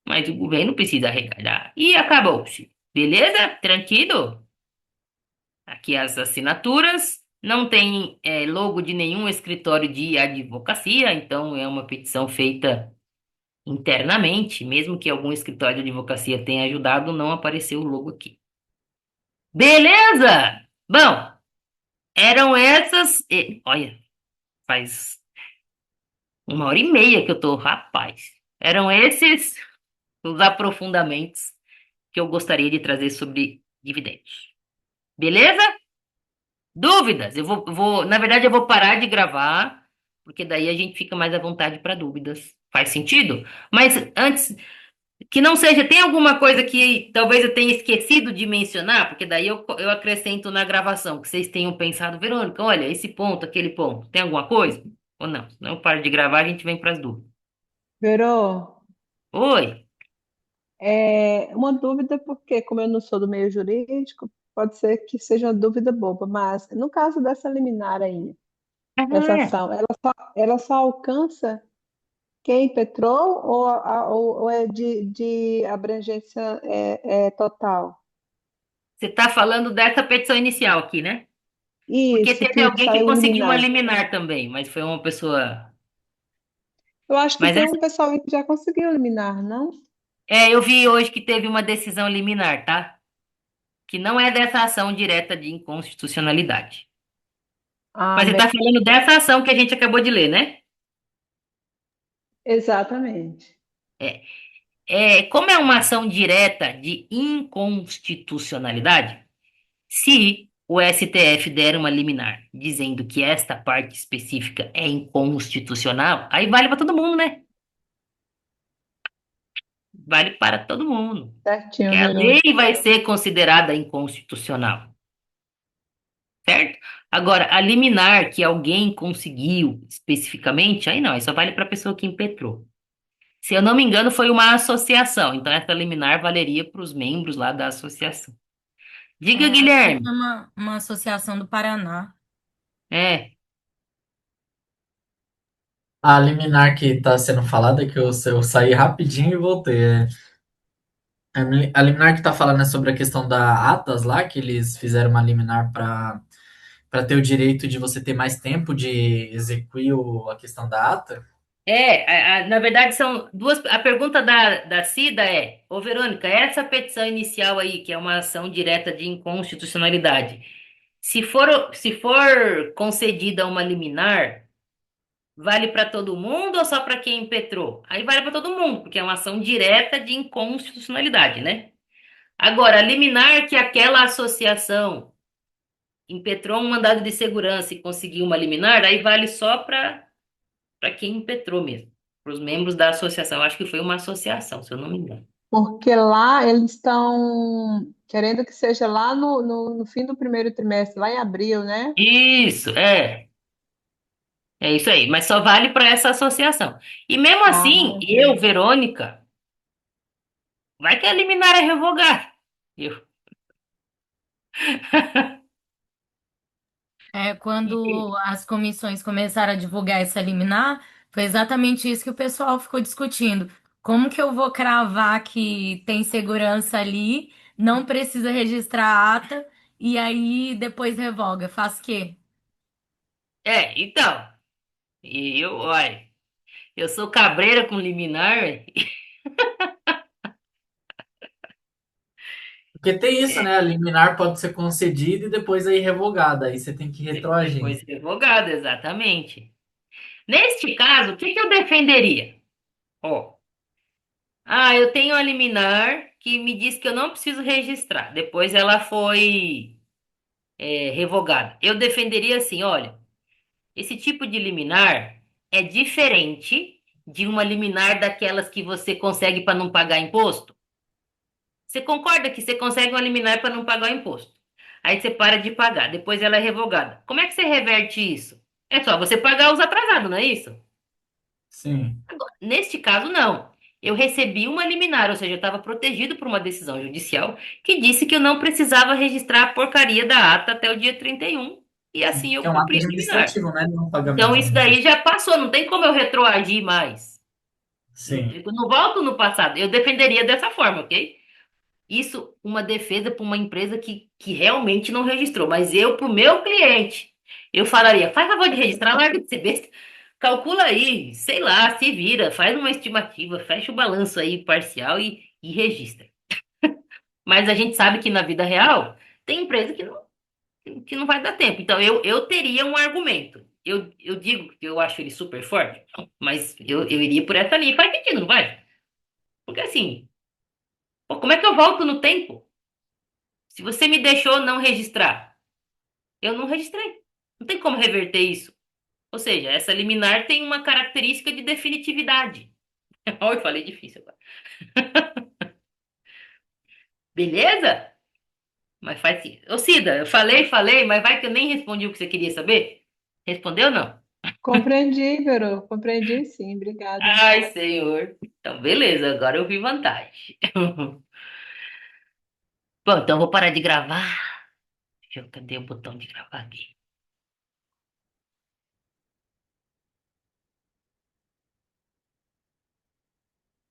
mas o governo precisa arrecadar. E acabou-se. Beleza? Tranquilo? Aqui as assinaturas. Não tem logo de nenhum escritório de advocacia, então é uma petição feita internamente, mesmo que algum escritório de advocacia tenha ajudado, não apareceu o logo aqui. Beleza? Bom, eram essas. Olha, faz 1h30 que eu tô, rapaz. Eram esses os aprofundamentos que eu gostaria de trazer sobre dividendos. Beleza? Dúvidas? Na verdade, eu vou parar de gravar, porque daí a gente fica mais à vontade para dúvidas. Faz sentido? Mas antes, que não seja, tem alguma coisa que talvez eu tenha esquecido de mencionar, porque daí eu acrescento na gravação, que vocês tenham pensado, Verônica, olha, esse ponto, aquele ponto, tem alguma coisa? Ou não? Senão eu paro de gravar, a gente vem para as dúvidas. Verô, Oi. uma dúvida, porque como eu não sou do meio jurídico, pode ser que seja uma dúvida boba, mas no caso dessa liminar aí, dessa Ah, ação, ela só alcança quem impetrou ou é de abrangência total? você está falando dessa petição inicial aqui, né? Porque Isso, teve que alguém que saiu conseguiu uma liminar. liminar também, mas foi uma pessoa. Eu acho que Mas tem um pessoal aí que já conseguiu liminar, não? eu vi hoje que teve uma decisão liminar, tá? Que não é dessa ação direta de inconstitucionalidade. Ah, Mas você está falando dessa ação que a gente acabou de ler, né? exatamente. É, como é uma ação direta de inconstitucionalidade, se o STF der uma liminar dizendo que esta parte específica é inconstitucional, aí vale para todo mundo, né? Vale para todo mundo. Que Certinho, a Verô. lei vai ser considerada inconstitucional, certo? Agora, a liminar que alguém conseguiu especificamente, aí não, aí só vale para a pessoa que impetrou. Se eu não me engano, foi uma associação, então essa liminar valeria para os membros lá da associação. Diga, Acho que Guilherme. foi uma associação do Paraná. É, A liminar que está sendo falada, que eu saí rapidinho e voltei. A liminar que está falando é sobre a questão da Atas lá, que eles fizeram uma liminar para ter o direito de você ter mais tempo de execuir a questão da ata. na verdade são duas. A pergunta da Cida é: Ô Verônica, essa petição inicial aí, que é uma ação direta de inconstitucionalidade, se for concedida uma liminar, vale para todo mundo ou só para quem impetrou? Aí vale para todo mundo, porque é uma ação direta de inconstitucionalidade, né? Agora, a liminar que aquela associação impetrou um mandado de segurança e conseguiu uma liminar, aí vale só para quem impetrou mesmo, para os membros da associação. Acho que foi uma associação, se eu não me engano. Porque lá eles estão querendo que seja lá no fim do primeiro trimestre, lá em abril, né? Isso, é isso aí, mas só vale para essa associação. E mesmo Ah, assim, eu, maravilha. Verônica, vai que a liminar é revogada. Eu. Quando as comissões começaram a divulgar essa liminar, foi exatamente isso que o pessoal ficou discutindo. Como que eu vou cravar que tem segurança ali, não precisa registrar a ata e aí depois revoga? Faz o quê? Então, olha, eu sou cabreira com liminar, ué. Porque tem isso, É, né? A liminar pode ser concedida e depois aí revogada. Aí você tem que retroagir. depois revogada, exatamente. Neste caso, o que que eu defenderia? Ó, eu tenho a liminar que me diz que eu não preciso registrar. Depois ela foi, revogada. Eu defenderia assim, olha, esse tipo de liminar é diferente de uma liminar daquelas que você consegue para não pagar imposto. Você concorda que você consegue uma liminar para não pagar o imposto? Aí você para de pagar, depois ela é revogada. Como é que você reverte isso? É só você pagar os atrasados, não é isso? Sim. Neste caso, não. Eu recebi uma liminar, ou seja, eu estava protegido por uma decisão judicial que disse que eu não precisava registrar a porcaria da ata até o dia 31 e assim Que eu é um ato cumpri a liminar. administrativo, né? Não Então pagamento de isso imposto. daí já passou, não tem como eu retroagir mais. Sim. Eu não volto no passado. Eu defenderia dessa forma, ok? Isso, uma defesa para uma empresa que realmente não registrou. Mas eu, para o meu cliente, eu falaria: faz favor de registrar, larga de ser besta. Calcula aí, sei lá, se vira, faz uma estimativa, fecha o balanço aí parcial e registra. Mas a gente sabe que na vida real tem empresa que não vai dar tempo. Então eu teria um argumento. Eu digo que eu acho ele super forte, mas eu iria por essa linha. Faz sentido, não vai? Porque assim, pô, como é que eu volto no tempo? Se você me deixou não registrar, eu não registrei. Não tem como reverter isso. Ou seja, essa liminar tem uma característica de definitividade. Olha, eu falei difícil agora. Beleza? Mas faz sim. Ô, Cida, eu falei, mas vai que eu nem respondi o que você queria saber? Respondeu ou não? Compreendi, Verô. Compreendi sim, obrigada. Ai, senhor. Então, beleza, agora eu vi vantagem. Bom, então eu vou parar de gravar. Deixa eu, cadê o botão de gravar aqui?